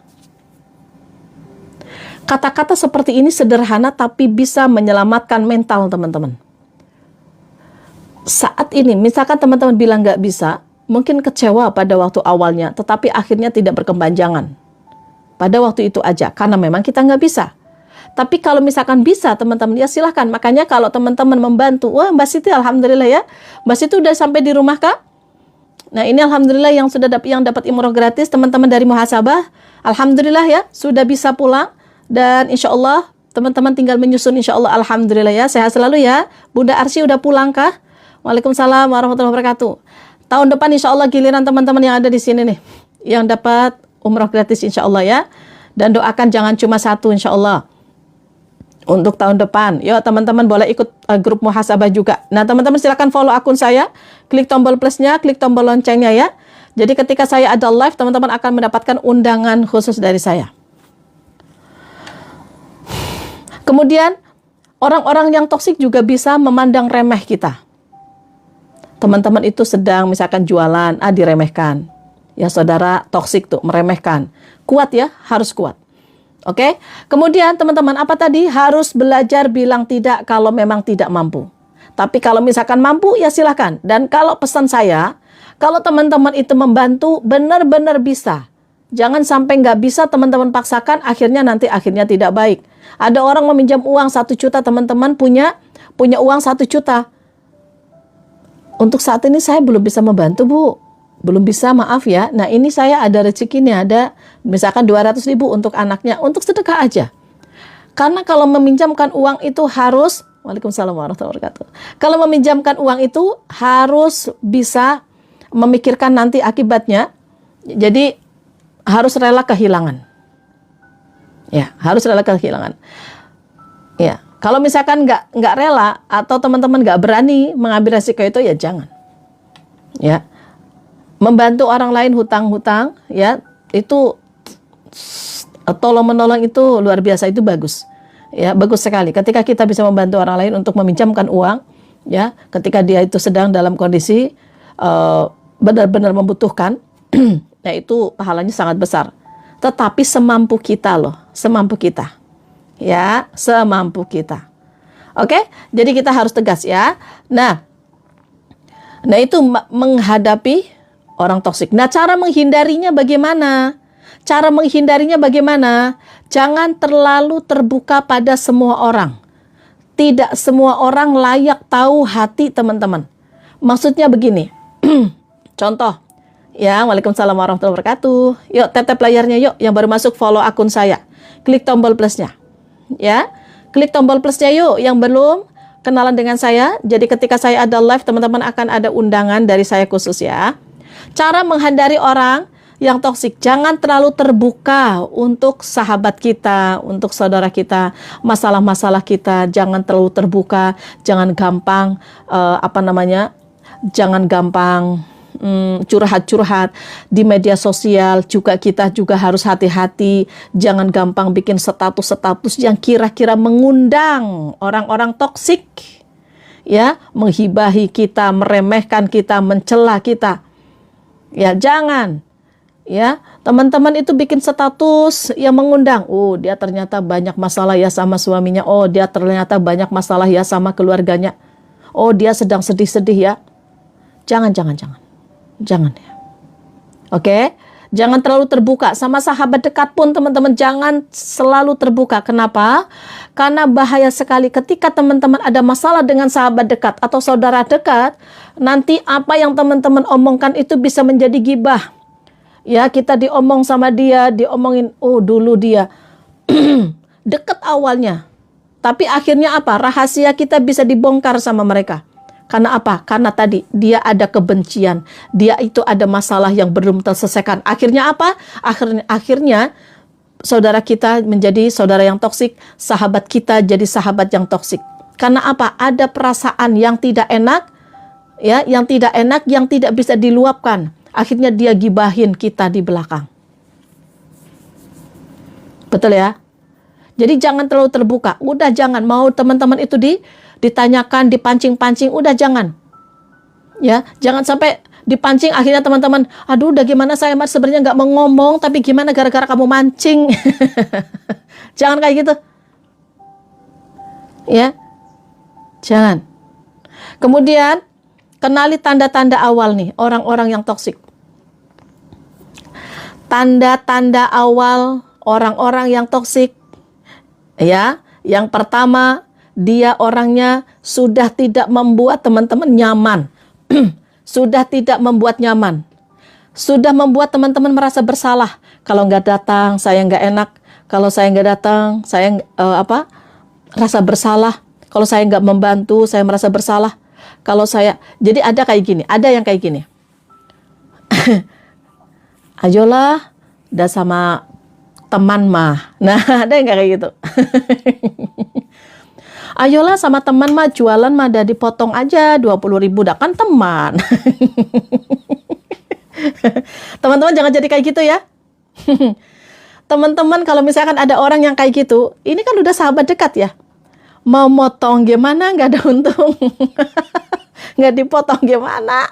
Kata-kata seperti ini sederhana tapi bisa menyelamatkan mental teman-teman. Saat ini, misalkan teman-teman bilang nggak bisa, mungkin kecewa pada waktu awalnya, tetapi akhirnya tidak berkepanjangan. Pada waktu itu aja, karena memang kita nggak bisa. Tapi kalau misalkan bisa teman-teman, ya silahkan. Makanya kalau teman-teman membantu, wah Mbak Siti alhamdulillah ya, Mbak Siti udah sampai di rumah kah? Nah ini alhamdulillah yang sudah dapat umroh gratis teman-teman dari muhasabah, alhamdulillah ya sudah bisa pulang dan insya Allah teman-teman tinggal menyusun insya Allah, alhamdulillah ya, sehat selalu ya. Bunda Arsy udah pulang kah? Waalaikumsalam warahmatullahi wabarakatuh. Tahun depan insya Allah giliran teman-teman yang ada di sini nih yang dapat umroh gratis insya Allah ya. Dan doakan jangan cuma satu insya Allah untuk tahun depan. Yuk teman-teman boleh ikut grup muhasabah juga. Nah teman-teman silakan follow akun saya, klik tombol plusnya, klik tombol loncengnya ya. Jadi ketika saya ada live, teman-teman akan mendapatkan undangan khusus dari saya. Kemudian orang-orang yang toksik juga bisa memandang remeh kita. Teman-teman itu sedang misalkan jualan, diremehkan. Ya saudara toksik tuh, meremehkan. Kuat ya, harus kuat. Oke, kemudian teman-teman apa tadi? Harus belajar bilang tidak kalau memang tidak mampu. Tapi kalau misalkan mampu ya silakan. Dan kalau pesan saya, kalau teman-teman itu membantu benar-benar bisa. Jangan sampai nggak bisa teman-teman paksakan, akhirnya tidak baik. Ada orang meminjam uang 1 juta, teman-teman punya uang 1 juta. Untuk saat ini saya belum bisa membantu Bu. Belum bisa, maaf ya. Nah ini saya ada rezekinya, ada misalkan 200.000 untuk anaknya, untuk sedekah aja. Karena kalau meminjamkan uang itu harus, Waalaikumsalam warahmatullahi wabarakatuh. Kalau meminjamkan uang itu harus bisa memikirkan nanti akibatnya. Jadi harus rela kehilangan. Ya, harus rela kehilangan. Ya, kalau misalkan nggak rela atau teman-teman nggak berani mengambil resiko itu ya jangan. Ya. Membantu orang lain hutang-hutang ya itu tolong-menolong itu luar biasa, itu bagus ya, bagus sekali ketika kita bisa membantu orang lain untuk meminjamkan uang ya, ketika dia itu sedang dalam kondisi benar-benar membutuhkan. Nah itu pahalanya sangat besar, tetapi semampu kita loh, semampu kita ya, semampu kita. Oke, jadi kita harus tegas ya. Nah itu menghadapi orang toksik. Nah, cara menghindarinya bagaimana? Cara menghindarinya bagaimana? Jangan terlalu terbuka pada semua orang. Tidak semua orang layak tahu hati teman-teman. Maksudnya begini. Contoh. Ya, Waalaikumsalam warahmatullahi wabarakatuh. Yuk, tap layarnya yuk. Yang baru masuk follow akun saya. Klik tombol plusnya. Ya, klik tombol plusnya yuk. Yang belum kenalan dengan saya. Jadi ketika saya ada live, teman-teman akan ada undangan dari saya khusus ya. Cara menghindari orang yang toksik, jangan terlalu terbuka untuk sahabat kita, untuk saudara kita, masalah-masalah kita, jangan terlalu terbuka, jangan gampang jangan gampang curhat-curhat di media sosial. Juga kita juga harus hati-hati, jangan gampang bikin status-status yang kira-kira mengundang orang-orang toksik, ya, menghibahi kita, meremehkan kita, mencela kita. Ya jangan, ya teman-teman itu bikin status yang mengundang. Oh dia ternyata banyak masalah ya sama suaminya. Oh dia ternyata banyak masalah ya sama keluarganya. Oh dia sedang sedih-sedih ya. Jangan ya. Oke, jangan terlalu terbuka sama sahabat dekat pun teman-teman. Jangan selalu terbuka. Kenapa? Karena bahaya sekali ketika teman-teman ada masalah dengan sahabat dekat atau saudara dekat. Nanti apa yang teman-teman omongkan itu bisa menjadi gibah. Ya, kita diomong sama dia, diomongin, oh dulu dia dekat awalnya. Tapi akhirnya apa? Rahasia kita bisa dibongkar sama mereka. Karena apa? Karena tadi dia ada kebencian. Dia itu ada masalah yang belum terselesaikan. Akhirnya apa? Akhirnya saudara kita menjadi saudara yang toksik, sahabat kita jadi sahabat yang toksik. Karena apa? Ada perasaan yang tidak enak, ya, yang tidak bisa diluapkan. Akhirnya dia gibahin kita di belakang. Betul ya? Jadi jangan terlalu terbuka. Udah jangan, mau teman-teman itu ditanyakan, dipancing-pancing, udah jangan. Ya, jangan sampai dipancing, akhirnya teman-teman, aduh udah gimana saya Mas sebenarnya nggak mau ngomong, tapi gimana gara-gara kamu mancing. Jangan kayak gitu. Ya, jangan. Kemudian, kenali tanda-tanda awal nih, orang-orang yang toksik. Tanda-tanda awal orang-orang yang toksik. Ya, yang pertama, dia orangnya sudah tidak membuat teman-teman nyaman. Sudah tidak membuat nyaman. Sudah membuat teman-teman merasa bersalah. Kalau nggak datang, saya nggak enak. Kalau saya nggak datang, saya rasa bersalah. Kalau saya nggak membantu, saya merasa bersalah. Kalau saya, jadi ada kayak gini, ada yang kayak gini. Ayolah, udah sama teman mah. Nah, ada yang kayak gitu. Ayolah sama teman mah jualan mah udah dipotong aja 20.000, dah kan teman. Teman-teman jangan jadi kayak gitu ya. Teman-teman kalau misalkan ada orang yang kayak gitu, ini kan udah sahabat dekat ya. Mau motong gimana nggak ada untung. Nggak dipotong gimana.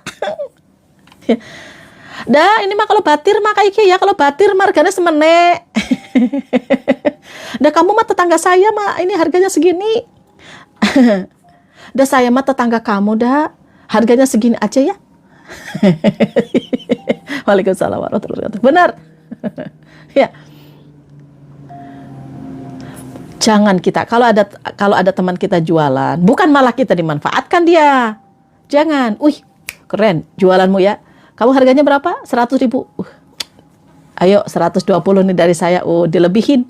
Dah ini mah kalau batir mah kayak ya, kalau batir mah harganya semene. Dah kamu mah tetangga saya mah ini harganya segini. Dah saya mah tetangga kamu dah harganya segini aja ya. Waalaikumsalam warahmatullahi wabarakatuh. Benar. Ya. Jangan kita, kalau ada teman kita jualan, bukan malah kita dimanfaatkan dia. Jangan. Keren jualanmu ya. Kamu harganya berapa? 100.000. Ayo 120 nih dari saya. Dilebihin.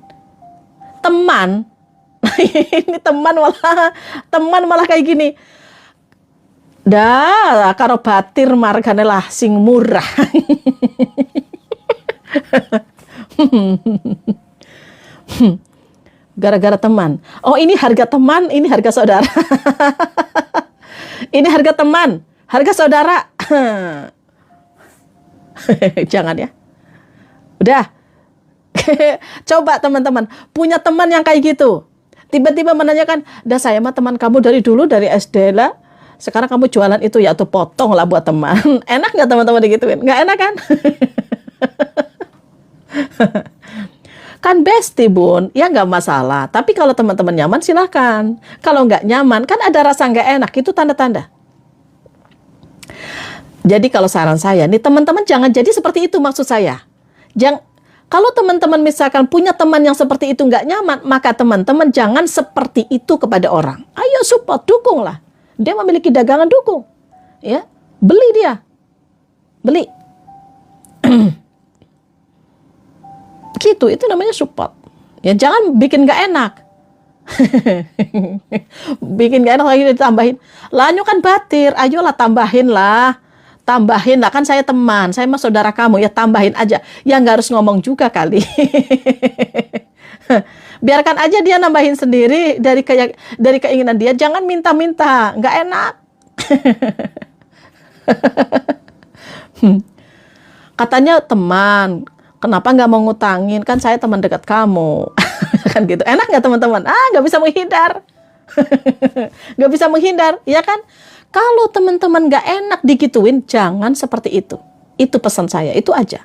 Teman. Ini teman malah kayak gini. Dah, karo batir margane lah sing murah. Gara-gara teman. Oh, ini harga teman, ini harga saudara. Ini harga teman, harga saudara. Jangan ya. Udah. Coba teman-teman, punya teman yang kayak gitu. Tiba-tiba menanyakan, dah saya mah teman kamu dari dulu, dari SD lah. Sekarang kamu jualan itu ya, atau potong lah buat teman. Enak nggak teman-teman digituin? Nggak enak kan? Kan bestie bun, ya nggak masalah. Tapi kalau teman-teman nyaman silahkan. Kalau nggak nyaman, kan ada rasa nggak enak. Itu tanda-tanda. Jadi kalau saran saya, nih teman-teman jangan jadi seperti itu maksud saya. Kalau teman-teman misalkan punya teman yang seperti itu nggak nyaman, maka teman-teman jangan seperti itu kepada orang. Ayo support, dukunglah. Dia memiliki dagangan, dukung. Ya, beli dia. Beli. Gitu, itu namanya support. Ya jangan bikin gak enak. Bikin gak enak lagi ditambahin. Lah kan batir, ayolah tambahin lah. Tambahin lah, kan saya teman, saya mah saudara kamu, ya tambahin aja. Ya nggak harus ngomong juga kali. Biarkan aja dia nambahin sendiri dari keinginan dia, jangan minta-minta, nggak enak. Katanya teman, kenapa nggak mau ngutangin? Kan saya teman dekat kamu. Kan gitu. Enak nggak teman-teman? Nggak bisa menghindar. Nggak bisa menghindar, ya kan? Kalau teman-teman nggak enak digituin, jangan seperti itu. Itu pesan saya, itu aja.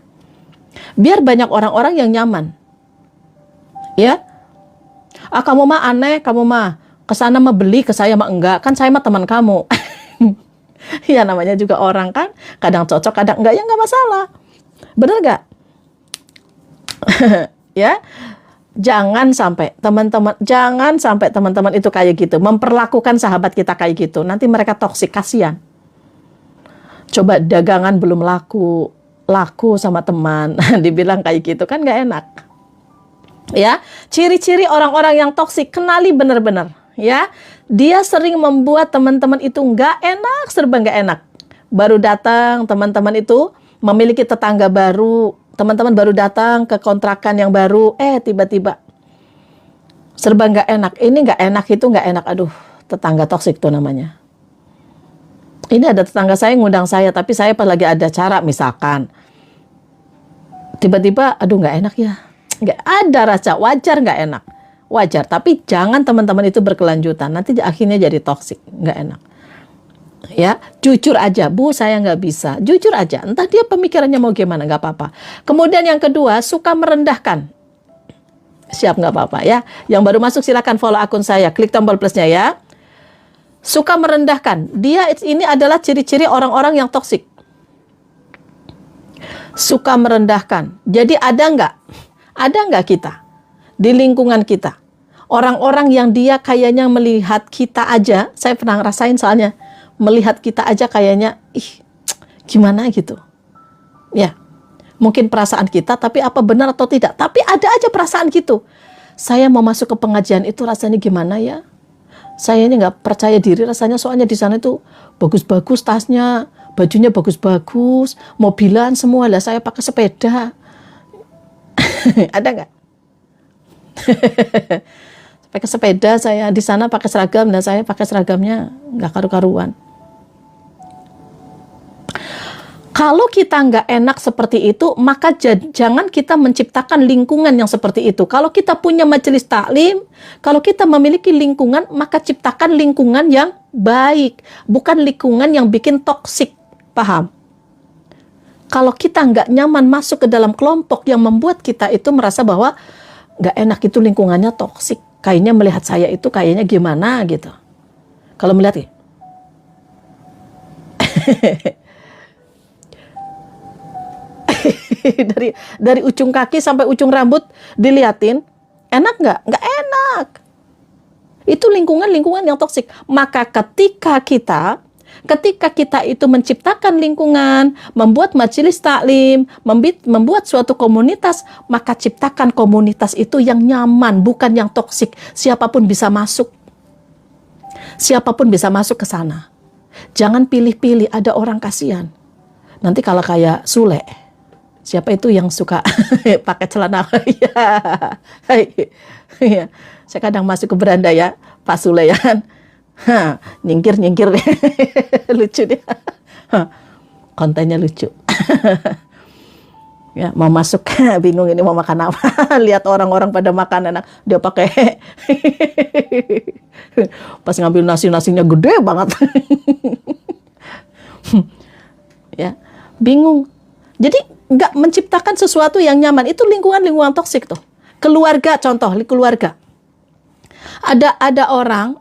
Biar banyak orang-orang yang nyaman. Ya? Kamu mah aneh, kamu mah kesana mah beli, ke saya mah enggak. Kan saya mah teman kamu. Ya namanya juga orang kan. Kadang cocok, kadang enggak, ya nggak masalah. Bener nggak? Ya? Jangan sampai teman-teman itu kayak gitu, memperlakukan sahabat kita kayak gitu. Nanti mereka toksik, kasihan. Coba dagangan belum laku sama teman, dibilang kayak gitu kan nggak enak. Ya, ciri-ciri orang-orang yang toksik, kenali benar-benar. Ya, dia sering membuat teman-teman itu nggak enak, serba nggak enak. Baru datang teman-teman itu memiliki tetangga baru. Teman-teman baru datang ke kontrakan yang baru, tiba-tiba serba nggak enak. Ini nggak enak, itu nggak enak. Aduh, tetangga toksik tuh namanya. Ini ada tetangga saya ngundang saya, tapi saya pas lagi ada acara misalkan. Tiba-tiba, aduh nggak enak ya. Nggak ada rasa, wajar nggak enak. Wajar, tapi jangan teman-teman itu berkelanjutan. Nanti akhirnya jadi toksik, nggak enak. Ya, jujur aja, Bu, saya nggak bisa. Jujur aja, entah dia pemikirannya mau gimana, nggak apa-apa. Kemudian yang kedua, suka merendahkan. Siap, nggak apa-apa ya. Yang baru masuk silakan follow akun saya, klik tombol plusnya ya. Suka merendahkan. Dia ini adalah ciri-ciri orang-orang yang toksik. Suka merendahkan. Jadi ada nggak kita di lingkungan kita orang-orang yang dia kayaknya melihat kita aja, saya pernah ngerasain soalnya, melihat kita aja kayaknya gimana gitu ya, mungkin perasaan kita, tapi apa benar atau tidak, tapi ada aja perasaan gitu. Saya mau masuk ke pengajian itu rasanya gimana ya, saya ini nggak percaya diri rasanya, soalnya di sana itu bagus-bagus tasnya, bajunya bagus-bagus, mobilan semua lah, saya pakai sepeda. Ada nggak? Pakai sepeda, saya di sana pakai seragam, dan saya pakai seragamnya nggak karu-karuan. Kalau kita nggak enak seperti itu, maka jangan kita menciptakan lingkungan yang seperti itu. Kalau kita punya majelis taklim, kalau kita memiliki lingkungan, maka ciptakan lingkungan yang baik, bukan lingkungan yang bikin toksik. Paham? Kalau kita nggak nyaman masuk ke dalam kelompok yang membuat kita itu merasa bahwa nggak enak, itu lingkungannya toksik, kayaknya melihat saya itu kayaknya gimana gitu. Kalau melihat dari ujung kaki sampai ujung rambut diliatin, enak nggak? Nggak enak. Itu lingkungan yang toksik. Maka ketika kita itu menciptakan lingkungan, membuat majelis taklim, membuat suatu komunitas, maka ciptakan komunitas itu yang nyaman, bukan yang toksik. Siapapun bisa masuk. Siapapun bisa masuk ke sana. Jangan pilih-pilih, ada orang kasihan. Nanti kalau kayak Sule, siapa itu yang suka pakai celana? Ya. Saya kadang masuk ke beranda ya, Pak Sule ya. Nyingkir lucu dia. Kontennya lucu. Ya, mau masuk bingung ini mau makan apa. Lihat orang-orang pada makan enak, dia pakai pas ngambil nasinya gede banget. Ya, bingung. Jadi nggak menciptakan sesuatu yang nyaman. Itu lingkungan toksik tuh. Keluarga, contoh keluarga. Ada orang,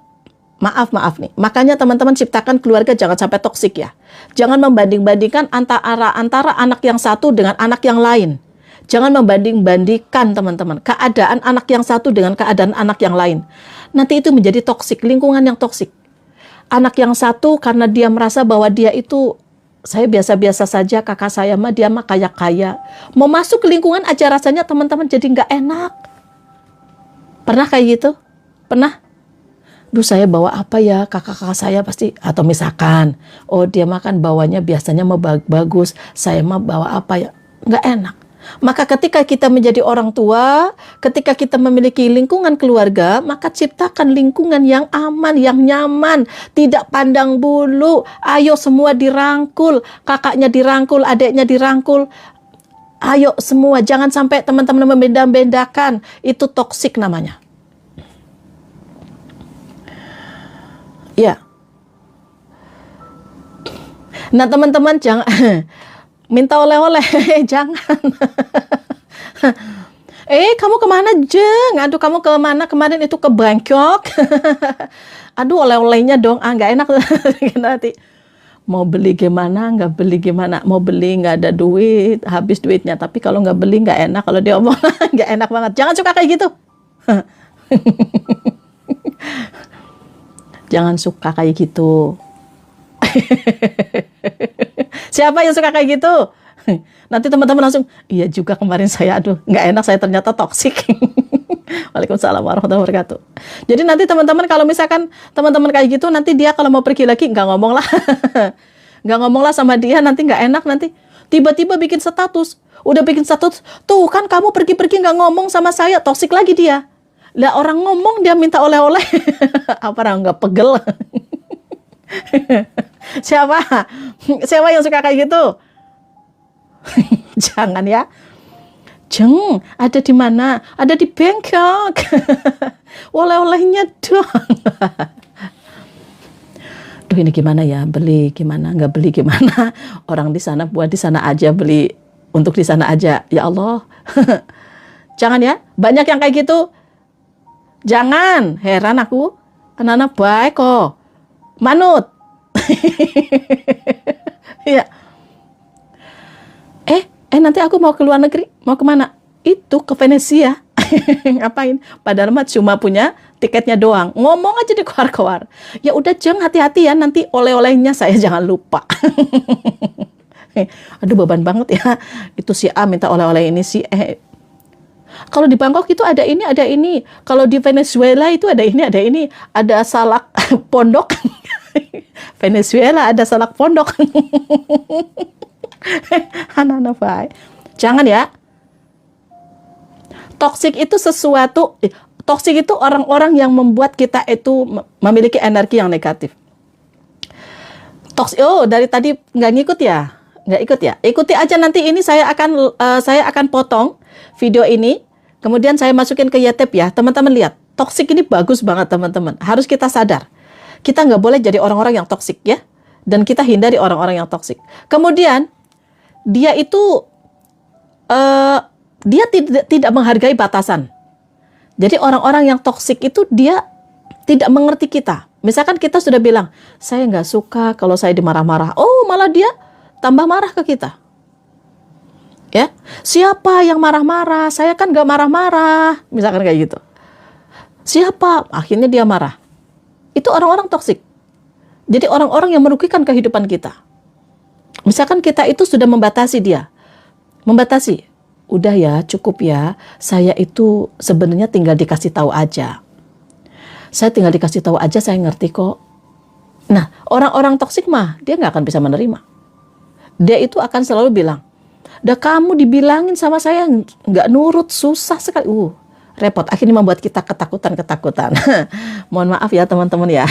maaf nih. Makanya teman-teman ciptakan keluarga jangan sampai toksik ya. Jangan membanding-bandingkan antara anak yang satu dengan anak yang lain. Jangan membanding-bandingkan teman-teman keadaan anak yang satu dengan keadaan anak yang lain. Nanti itu menjadi toksik, lingkungan yang toksik. Anak yang satu karena dia merasa bahwa dia itu, saya biasa-biasa saja, kakak saya mah dia mah kaya-kaya. Mau masuk ke lingkungan aja rasanya teman-teman jadi nggak enak. Pernah kayak gitu? Pernah? Duh, saya bawa apa ya, kakak-kakak saya pasti, atau misalkan, oh dia makan bawanya biasanya mah bagus, saya mah bawa apa ya, nggak enak. Maka ketika kita menjadi orang tua, ketika kita memiliki lingkungan keluarga, maka ciptakan lingkungan yang aman, yang nyaman, tidak pandang bulu, ayo semua dirangkul, kakaknya dirangkul, adiknya dirangkul, ayo semua, jangan sampai teman-teman membeda-bedakan, itu toksik namanya. Ya. Nah teman-teman jangan minta oleh-oleh, jangan. Kamu kemana Jeng? Aduh kamu kemana kemarin itu, ke Bangkok? Aduh oleh-olehnya dong, nggak enak. Nanti mau beli gimana, nggak beli gimana, mau beli nggak ada duit, habis duitnya. Tapi kalau nggak beli nggak enak, kalau dia omong nggak enak banget. Jangan suka kayak gitu. Jangan suka kayak gitu. Siapa yang suka kayak gitu? Nanti teman-teman langsung, iya juga kemarin saya, aduh nggak enak, saya ternyata toksik. Waalaikumsalam warahmatullahi wabarakatuh. Jadi nanti teman-teman kalau misalkan teman-teman kayak gitu, nanti dia kalau mau pergi lagi nggak ngomong lah. Nggak ngomong lah sama dia, nanti nggak enak, nanti tiba-tiba bikin status. Udah bikin status, tuh kan kamu pergi-pergi nggak ngomong sama saya, toksik lagi dia. Lah orang ngomong dia minta oleh-oleh. Apa orang nggak pegel? Siapa yang suka kayak gitu? Jangan ya. Jeng, ada di mana? Ada di Bangkok. Oleh-olehnya dong. Duh ini gimana ya, beli gimana, nggak beli gimana, orang di sana buat di sana aja, beli untuk di sana aja, ya Allah. Jangan ya, banyak yang kayak gitu. Jangan, heran aku, anak-anak baik kok, manut. Ya. Nanti aku mau ke luar negeri, mau kemana? Itu ke Venesia. Ngapain? Padahal mah cuma punya tiketnya doang. Ngomong aja di keluar-keluar. Ya udah Jeng, hati-hati ya, nanti oleh-olehnya saya jangan lupa. Aduh beban banget ya. Itu si A minta oleh-oleh ini, si E. Kalau di Bangkok itu ada ini, ada ini. Kalau di Venezuela itu ada ini, ada ini. Ada salak pondok. Venezuela ada salak pondok. Anak-anak baik. Jangan ya. Toksik itu sesuatu, toksik itu orang-orang yang membuat kita itu memiliki energi yang negatif. Toksik, dari tadi nggak ngikut ya? Nggak ikut ya? Ikuti aja nanti ini saya akan potong video ini, kemudian saya masukin ke YouTube ya. Teman-teman lihat, toksik ini bagus banget teman-teman. Harus kita sadar. Kita nggak boleh jadi orang-orang yang toksik ya. Dan kita hindari orang-orang yang toksik. Kemudian, dia itu dia tidak menghargai batasan. Jadi orang-orang yang toksik itu dia tidak mengerti kita. Misalkan kita sudah bilang, saya nggak suka kalau saya dimarah-marah. Oh, malah dia tambah marah ke kita. Ya, siapa yang marah-marah? Saya kan nggak marah-marah. Misalkan kayak gitu. Siapa? Akhirnya dia marah. Itu orang-orang toksik. Jadi orang-orang yang merugikan kehidupan kita. Misalkan kita itu sudah membatasi dia. Membatasi. Udah ya, cukup ya. Saya itu sebenarnya tinggal dikasih tahu aja. Saya tinggal dikasih tahu aja, saya ngerti kok. Nah, orang-orang toksik mah, dia nggak akan bisa menerima. Dia itu akan selalu bilang, "Dah kamu dibilangin sama saya, nggak nurut, susah sekali." Repot. Akhirnya membuat kita ketakutan-ketakutan. Mohon maaf ya teman-teman ya.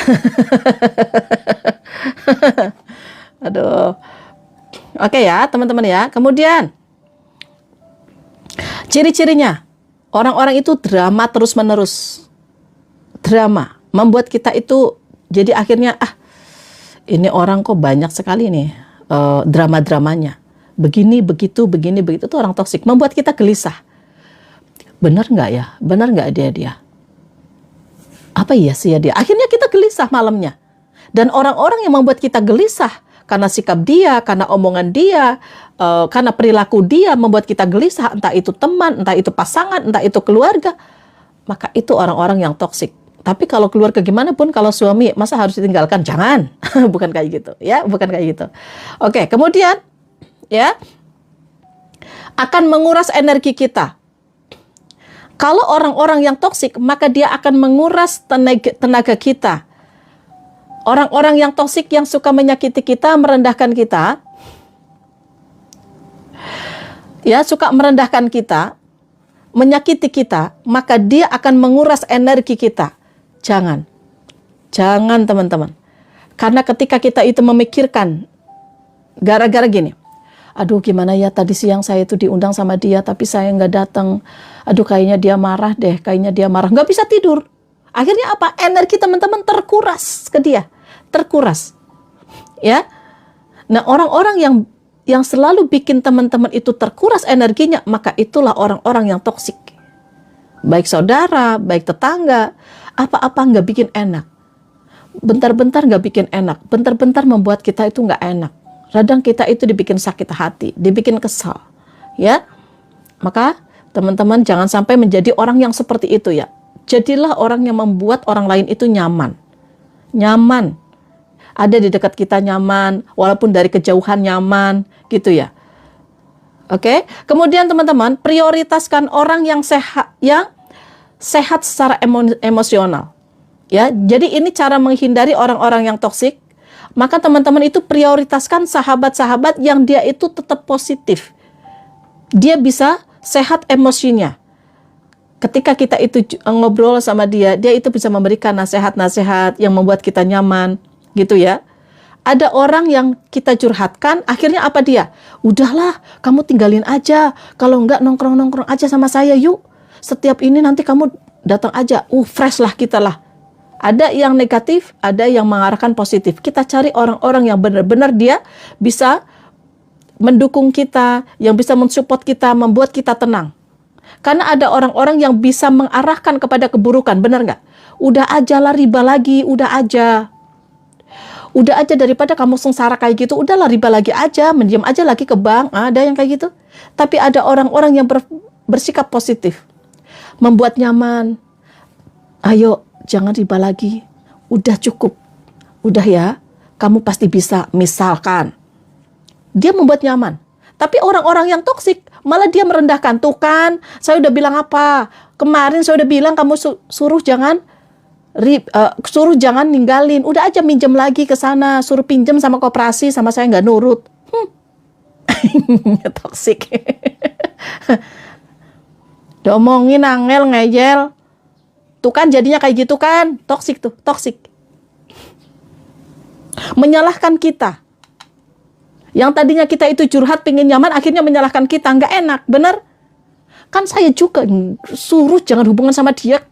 Aduh. Oke ya teman-teman ya. Kemudian, ciri-cirinya, orang-orang itu drama terus-menerus. Drama. Membuat kita itu, jadi akhirnya, ini orang kok banyak sekali nih drama-dramanya. Begini, begitu, itu orang toksik. Membuat kita gelisah. Benar nggak ya? Benar nggak dia? Apa iya sih ya dia? Akhirnya kita gelisah malamnya. Dan orang-orang yang membuat kita gelisah, karena sikap dia, karena omongan dia, karena perilaku dia membuat kita gelisah, entah itu teman, entah itu pasangan, entah itu keluarga, maka itu orang-orang yang toksik. Tapi kalau keluarga gimana pun, kalau suami masa harus ditinggalkan? Jangan. Bukan kayak gitu ya, bukan kayak gitu. Oke, kemudian ya akan menguras energi kita. Kalau orang-orang yang toksik, maka dia akan menguras tenaga kita. Orang-orang yang toksik yang suka menyakiti kita, merendahkan kita, ya suka merendahkan kita, menyakiti kita, maka dia akan menguras energi kita. Jangan teman-teman. Karena ketika kita itu memikirkan, gara-gara gini, aduh gimana ya tadi siang saya itu diundang sama dia, tapi saya nggak datang. Aduh kayaknya dia marah deh, nggak bisa tidur. Akhirnya apa? Energi teman-teman terkuras ke dia. Terkuras. Ya. Nah, orang-orang yang selalu bikin teman-teman itu terkuras energinya, maka itulah orang-orang yang toksik. Baik saudara, baik tetangga, apa-apa nggak bikin enak. Bentar-bentar nggak bikin enak, bentar-bentar membuat kita itu nggak enak. Kadang kita itu dibikin sakit hati, dibikin kesal. Ya. Maka teman-teman jangan sampai menjadi orang yang seperti itu ya. Jadilah orang yang membuat orang lain itu nyaman. Nyaman. Ada di dekat kita nyaman, walaupun dari kejauhan nyaman, gitu ya. Oke. Kemudian teman-teman, prioritaskan orang yang sehat secara emosional. Ya, jadi ini cara menghindari orang-orang yang toksik. Maka teman-teman itu prioritaskan sahabat-sahabat yang dia itu tetap positif. Dia bisa sehat emosinya. Ketika kita itu ngobrol sama dia, dia itu bisa memberikan nasihat-nasihat yang membuat kita nyaman, gitu ya. Ada orang yang kita curhatkan, akhirnya apa dia? Udahlah, kamu tinggalin aja. Kalau enggak nongkrong-nongkrong aja sama saya yuk. Setiap ini nanti kamu datang aja. Fresh lah kita lah. Ada yang negatif, ada yang mengarahkan positif. Kita cari orang-orang yang benar-benar dia bisa mendukung kita, yang bisa mensupport kita, membuat kita tenang. Karena ada orang-orang yang bisa mengarahkan kepada keburukan, benar nggak? Udah aja lah riba lagi, udah aja. Udah aja daripada kamu sengsara kayak gitu, udahlah riba lagi aja, mendiam aja lagi ke bank, ada yang kayak gitu. Tapi ada orang-orang yang bersikap positif, membuat nyaman. Ayo, jangan riba lagi, udah cukup, udah ya, kamu pasti bisa, misalkan. Dia membuat nyaman. Tapi orang-orang yang toksik, malah dia merendahkan. Tuh kan, saya udah bilang apa? Kemarin saya udah bilang kamu suruh jangan ninggalin. Udah aja minjem lagi ke sana, suruh pinjem sama koperasi, sama saya nggak nurut. Toksik. Diomongin angel ngeyel. Tuh kan jadinya kayak gitu kan. Toksik tuh, toksik. Menyalahkan kita. Yang tadinya kita itu curhat pengen nyaman, akhirnya menyalahkan kita. Nggak enak, bener? Kan saya juga suruh jangan hubungan sama dia.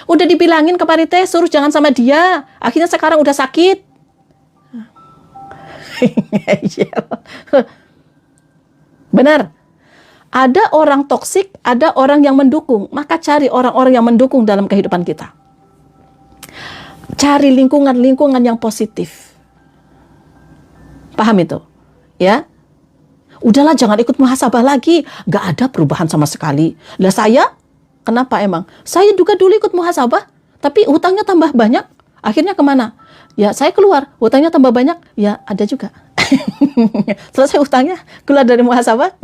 Udah dibilangin ke Pak Rite, suruh jangan sama dia. Akhirnya sekarang udah sakit. Benar. Ada orang toksik, ada orang yang mendukung. Maka cari orang-orang yang mendukung dalam kehidupan kita. Cari lingkungan-lingkungan yang positif. Paham itu? Ya? Udahlah, jangan ikut muhasabah lagi. Nggak ada perubahan sama sekali. Lah saya, kenapa emang? Saya juga dulu ikut muhasabah, tapi hutangnya tambah banyak. Akhirnya kemana? Ya saya keluar, hutangnya tambah banyak. Ya ada juga. Selesai hutangnya, keluar dari muhasabah.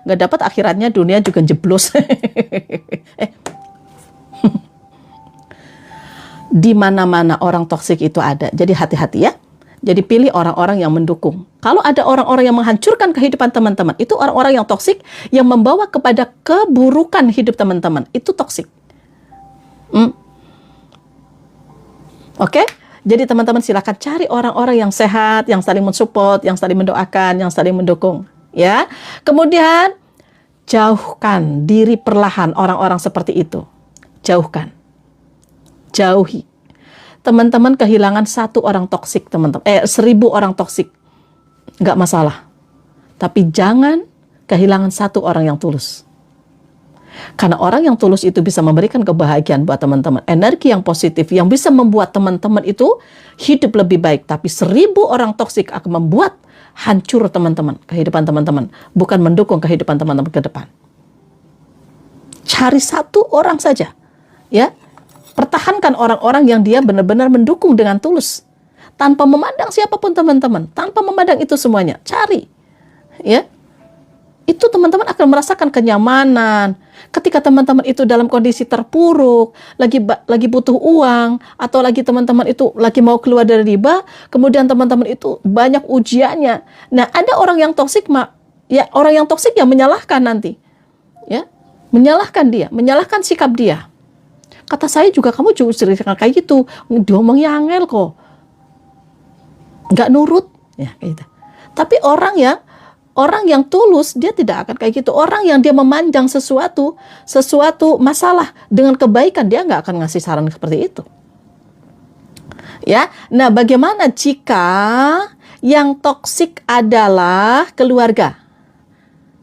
Nggak dapat, akhiratnya dunia juga jeblos. Di mana-mana orang toksik itu ada. Jadi hati-hati ya. Jadi pilih orang-orang yang mendukung. Kalau ada orang-orang yang menghancurkan kehidupan teman-teman, itu orang-orang yang toksik yang membawa kepada keburukan hidup teman-teman. Itu toksik. Oke? Jadi teman-teman silakan cari orang-orang yang sehat, yang saling mensupport, yang saling mendoakan, yang saling mendukung. Ya. Kemudian jauhkan diri perlahan orang-orang seperti itu. Jauhkan. Jauhi. Teman-teman kehilangan 1 orang toksik, teman-teman. 1000 orang toksik. Nggak masalah. Tapi jangan kehilangan 1 orang yang tulus. Karena orang yang tulus itu bisa memberikan kebahagiaan buat teman-teman. Energi yang positif yang bisa membuat teman-teman itu hidup lebih baik. Tapi 1000 orang toksik akan membuat hancur teman-teman, kehidupan teman-teman. Bukan mendukung kehidupan teman-teman ke depan. Cari 1 orang saja. Ya. Pertahankan orang-orang yang dia benar-benar mendukung dengan tulus. Tanpa memandang siapapun teman-teman. Tanpa memandang itu semuanya. Cari. Ya. Itu teman-teman akan merasakan kenyamanan. Ketika teman-teman itu dalam kondisi terpuruk, lagi butuh uang, atau lagi teman-teman itu lagi mau keluar dari riba, kemudian teman-teman itu banyak ujiannya. Nah, ada orang yang toksik, ya orang yang toksik yang menyalahkan nanti. Ya. Menyalahkan dia, menyalahkan sikap dia. Kata saya juga, kamu juga sering kayak gitu. Diomongnya angel kok. Nggak nurut. Ya, kayak gitu. Tapi orang yang tulus, dia tidak akan kayak gitu. Orang yang dia memanjang sesuatu masalah dengan kebaikan, dia nggak akan ngasih saran seperti itu. Ya, nah bagaimana jika yang toksik adalah keluarga?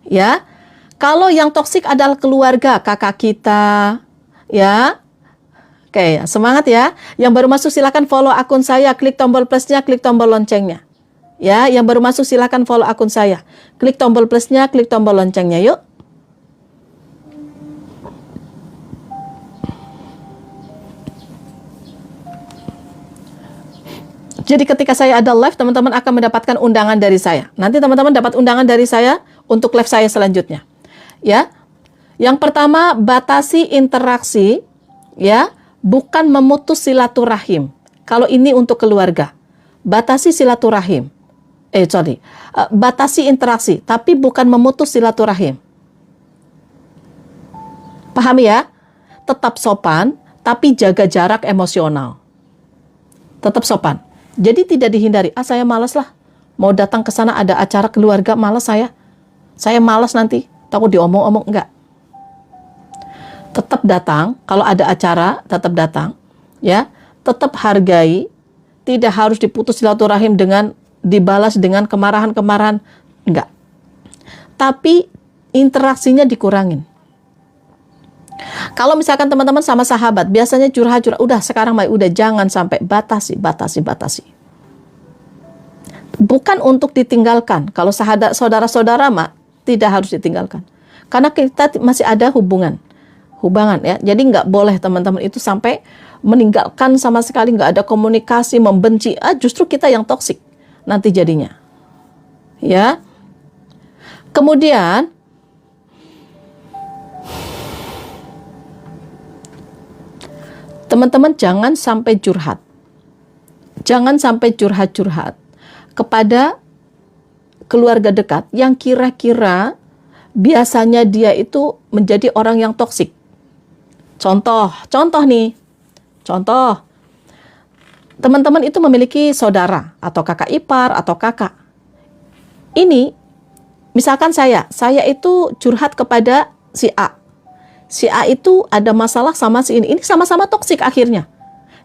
Ya, kalau yang toksik adalah keluarga, kakak kita, ya. Oke, semangat ya. Yang baru masuk silakan follow akun saya, klik tombol plusnya, klik tombol loncengnya. Ya, yang baru masuk silakan follow akun saya. Klik tombol plusnya, klik tombol loncengnya, yuk. Jadi ketika saya ada live, teman-teman akan mendapatkan undangan dari saya. Nanti teman-teman dapat undangan dari saya untuk live saya selanjutnya. Ya. Yang pertama, batasi interaksi, ya. Bukan memutus silaturahim. Kalau ini untuk keluarga, batasi silaturahim. Batasi interaksi, tapi bukan memutus silaturahim. Pahami ya? Tetap sopan, tapi jaga jarak emosional. Tetap sopan. Jadi tidak dihindari. Saya malas lah. Mau datang ke sana ada acara keluarga, malas saya. Saya malas nanti. Takut diomong-omong, enggak. tetap datang. Kalau ada acara, tetap datang. Ya, tetap hargai. Tidak harus diputus silaturahim dengan dibalas dengan kemarahan-kemarahan. Enggak. Tapi interaksinya dikurangin. Kalau misalkan teman-teman sama sahabat, biasanya curhat-curhat, udah sekarang udah jangan sampai batasi. Bukan untuk ditinggalkan. Kalau saudara-saudara mah tidak harus ditinggalkan. Karena kita masih ada hubungan ya. Jadi nggak boleh teman-teman itu sampai meninggalkan sama sekali, nggak ada komunikasi, membenci. Justru kita yang toksik nanti jadinya. Ya. Kemudian teman-teman jangan sampai curhat. Jangan sampai curhat-curhat kepada keluarga dekat yang kira-kira biasanya dia itu menjadi orang yang toksik. Contoh nih. Contoh. Teman-teman itu memiliki saudara atau kakak ipar atau kakak. Ini misalkan saya itu curhat kepada si A. Si A itu ada masalah sama si ini. Ini sama-sama toksik akhirnya.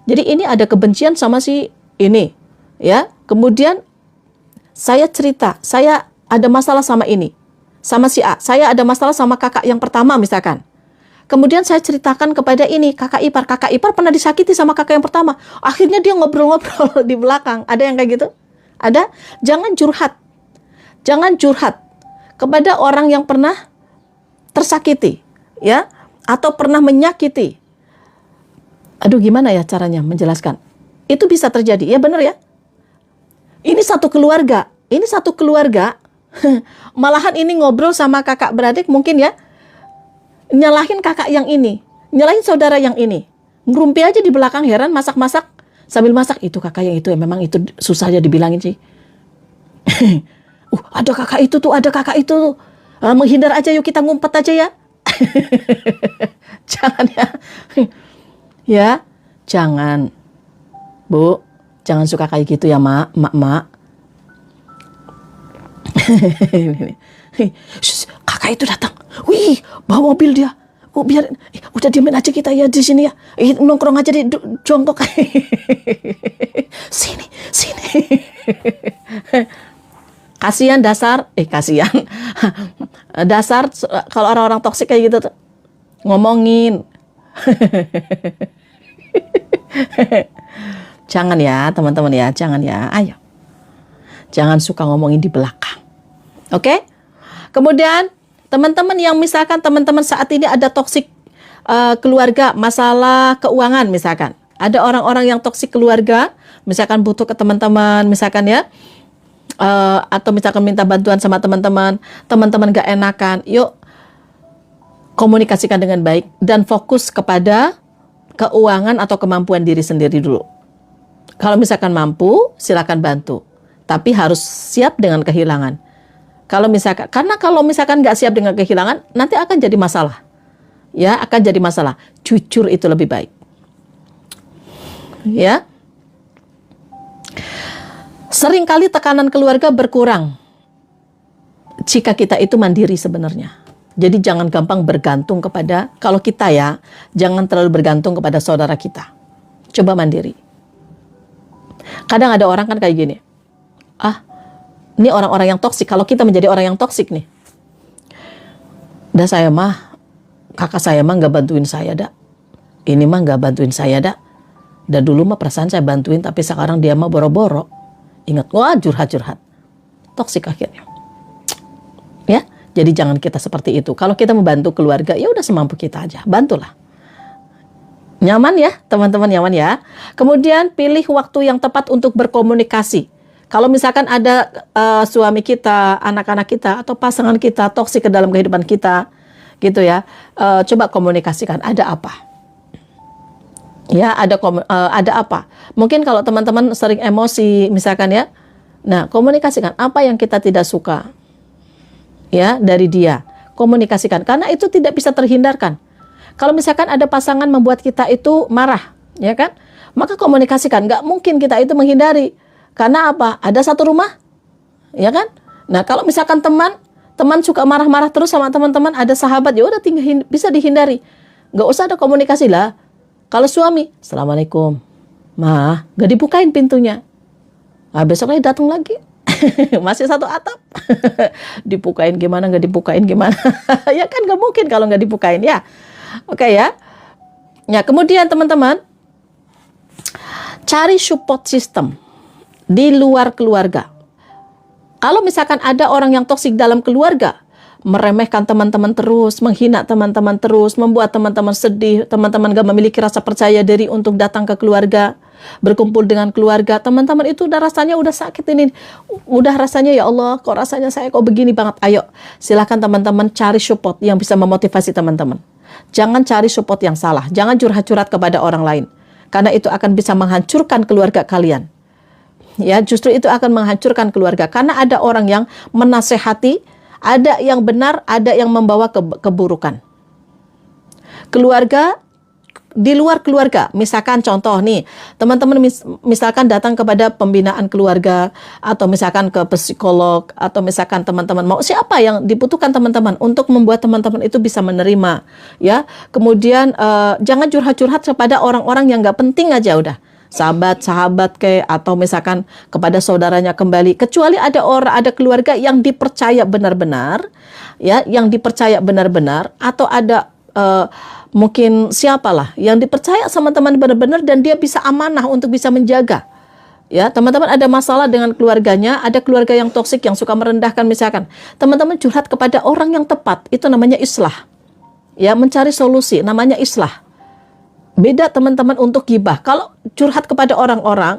Jadi ini ada kebencian sama si ini, ya. Kemudian saya cerita, saya ada masalah sama ini, sama si A. Saya ada masalah sama kakak yang pertama misalkan. Kemudian saya ceritakan kepada ini kakak ipar. Kakak ipar pernah disakiti sama kakak yang pertama. Akhirnya dia ngobrol-ngobrol di belakang. Ada yang kayak gitu? Ada? Jangan curhat. Jangan curhat kepada orang yang pernah tersakiti, ya, atau pernah menyakiti. Aduh, gimana ya caranya menjelaskan? Itu bisa terjadi, ya benar ya? Ini satu keluarga. Malahan ini ngobrol sama kakak beradik mungkin ya. Nyalahin kakak yang ini, nyalahin saudara yang ini. Ngerumpi aja di belakang, heran masak-masak. Sambil masak, itu kakak yang itu, ya memang itu susah aja dibilangin sih. Ada kakak itu tuh. Menghindar aja, yuk kita ngumpet aja ya. Jangan ya. Ya, jangan. Bu, jangan suka kayak gitu ya, mak. Kakak itu datang. Wih, bawa mobil dia. Biar udah diamin aja kita ya di sini ya. Nongkrong aja di jongkok. Sini. Kasihan dasar. Kasihan. Dasar kalau orang-orang toksik kayak gitu tuh. Ngomongin. Jangan ya, teman-teman ya, jangan ya. Ayo. Jangan suka ngomongin di belakang. Oke? Kemudian teman-teman yang misalkan teman-teman saat ini ada toksik keluarga, masalah keuangan misalkan. Ada orang-orang yang toksik keluarga, misalkan butuh ke teman-teman, misalkan ya, atau misalkan minta bantuan sama teman-teman gak enakan, yuk komunikasikan dengan baik dan fokus kepada keuangan atau kemampuan diri sendiri dulu. Kalau misalkan mampu, silakan bantu, tapi harus siap dengan kehilangan. Karena kalau misalkan nggak siap dengan kehilangan, nanti akan jadi masalah. Ya, akan jadi masalah. Jujur itu lebih baik. Ya. Seringkali tekanan keluarga berkurang jika kita itu mandiri sebenarnya. Jadi jangan gampang bergantung kepada, kalau kita ya, jangan terlalu bergantung kepada saudara kita. Coba mandiri. Kadang ada orang kan kayak gini. Ini orang-orang yang toksik. Kalau kita menjadi orang yang toksik nih, kakak saya mah nggak bantuin saya dah. Ini mah nggak bantuin saya dah. Dan dulu mah perasaan saya bantuin, tapi sekarang dia mah boro-boro. Ingat, curhat-curhat. Toksik akhirnya. Ya, jadi jangan kita seperti itu. Kalau kita membantu keluarga, ya udah semampu kita aja, bantulah. Nyaman ya, teman-teman, nyaman ya. Kemudian pilih waktu yang tepat untuk berkomunikasi. Kalau misalkan ada suami kita, anak-anak kita, atau pasangan kita toksik ke dalam kehidupan kita, gitu ya, coba komunikasikan. Ada apa? Ya, ada apa? Mungkin kalau teman-teman sering emosi, misalkan ya, nah komunikasikan apa yang kita tidak suka, ya dari dia. Komunikasikan, karena itu tidak bisa terhindarkan. Kalau misalkan ada pasangan membuat kita itu marah, ya kan? Maka komunikasikan. Nggak mungkin kita itu menghindari. Karena apa? Ada satu rumah, ya kan? Nah, kalau misalkan teman suka marah-marah terus sama teman-teman, ada sahabat, ya udah bisa dihindari. Nggak usah ada komunikasi lah. Kalau suami, Assalamualaikum, Ma, nggak dibukain pintunya. Nah, besoknya datang lagi. Masih satu atap. Dibukain gimana, nggak dibukain gimana. Ya kan nggak mungkin kalau nggak dibukain ya. Oke ya. Ya, kemudian teman-teman, cari support system di luar keluarga. Kalau misalkan ada orang yang toksik dalam keluarga, meremehkan teman-teman terus, menghina teman-teman terus, membuat teman-teman sedih, teman-teman gak memiliki rasa percaya diri untuk datang ke keluarga, berkumpul dengan keluarga, teman-teman itu udah rasanya udah sakit ini, udah rasanya ya Allah, kok rasanya saya kok begini banget. Ayo, silakan teman-teman cari support yang bisa memotivasi teman-teman. Jangan cari support yang salah, jangan curhat-curhat kepada orang lain, karena itu akan bisa menghancurkan keluarga kalian. Ya, justru itu akan menghancurkan keluarga, karena ada orang yang menasehati, ada yang benar, ada yang membawa keburukan. Keluarga, di luar keluarga, misalkan contoh nih, teman-teman misalkan datang kepada pembinaan keluarga, atau misalkan ke psikolog, atau misalkan teman-teman mau siapa yang dibutuhkan teman-teman untuk membuat teman-teman itu bisa menerima. Ya, kemudian jangan curhat-curhat kepada orang-orang yang nggak penting aja udah. Sahabat-sahabat kayak, atau misalkan kepada saudaranya kembali, kecuali ada keluarga yang dipercaya benar-benar, ya, yang dipercaya benar-benar, atau ada mungkin siapalah yang dipercaya sama teman benar-benar dan dia bisa amanah untuk bisa menjaga. Ya, teman-teman ada masalah dengan keluarganya, ada keluarga yang toksik yang suka merendahkan misalkan, teman-teman curhat kepada orang yang tepat, itu namanya islah. Ya, mencari solusi namanya islah. Beda teman-teman untuk gibah. Kalau curhat kepada orang-orang,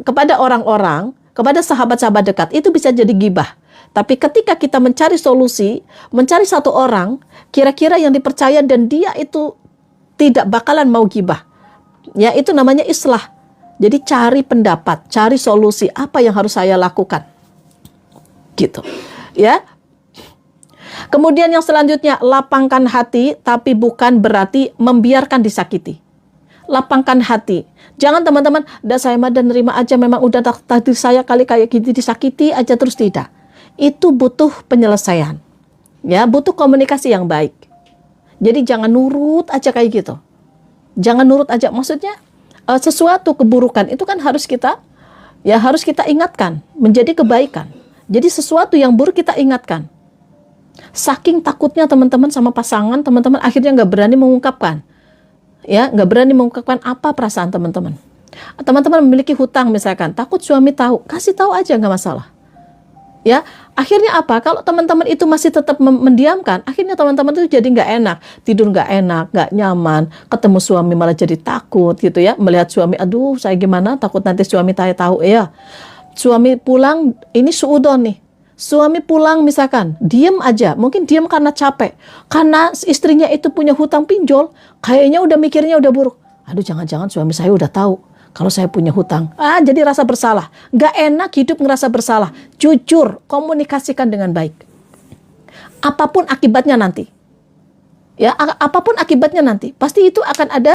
kepada orang-orang, kepada sahabat-sahabat dekat, itu bisa jadi gibah. Tapi ketika kita mencari solusi, mencari satu orang, kira-kira yang dipercaya dan dia itu tidak bakalan mau gibah. Ya, itu namanya islah. Jadi cari pendapat, cari solusi, apa yang harus saya lakukan. Gitu. Ya. Kemudian yang selanjutnya, lapangkan hati, tapi bukan berarti membiarkan disakiti. Lapangkan hati. Jangan teman-teman, saya mah dan nerima aja, memang udah takdir saya kali kayak gitu, disakiti aja terus, tidak. Itu butuh penyelesaian. Ya, butuh komunikasi yang baik. Jadi jangan nurut aja kayak gitu. Jangan nurut aja, maksudnya sesuatu keburukan itu kan harus kita ingatkan menjadi kebaikan. Jadi sesuatu yang buruk kita ingatkan. Saking takutnya teman-teman sama pasangan, teman-teman akhirnya nggak berani mengungkapkan. Ya, nggak berani mengungkapkan apa perasaan teman-teman. Teman-teman memiliki hutang misalkan, takut suami tahu, kasih tahu aja nggak masalah. Ya, akhirnya apa? Kalau teman-teman itu masih tetap mendiamkan, akhirnya teman-teman itu jadi nggak enak, tidur nggak enak, nggak nyaman, ketemu suami malah jadi takut gitu ya, melihat suami, aduh saya gimana, takut nanti suami saya tahu ya. Suami pulang, ini suudon nih. Suami pulang misalkan, diam aja, mungkin diam karena capek, karena istrinya itu punya hutang pinjol, kayaknya udah mikirnya udah buruk. Aduh, jangan-jangan suami saya udah tahu kalau saya punya hutang. Jadi rasa bersalah. Gak enak hidup ngerasa bersalah. Jujur, komunikasikan dengan baik. Apapun akibatnya nanti. Ya, apapun akibatnya nanti, pasti itu akan ada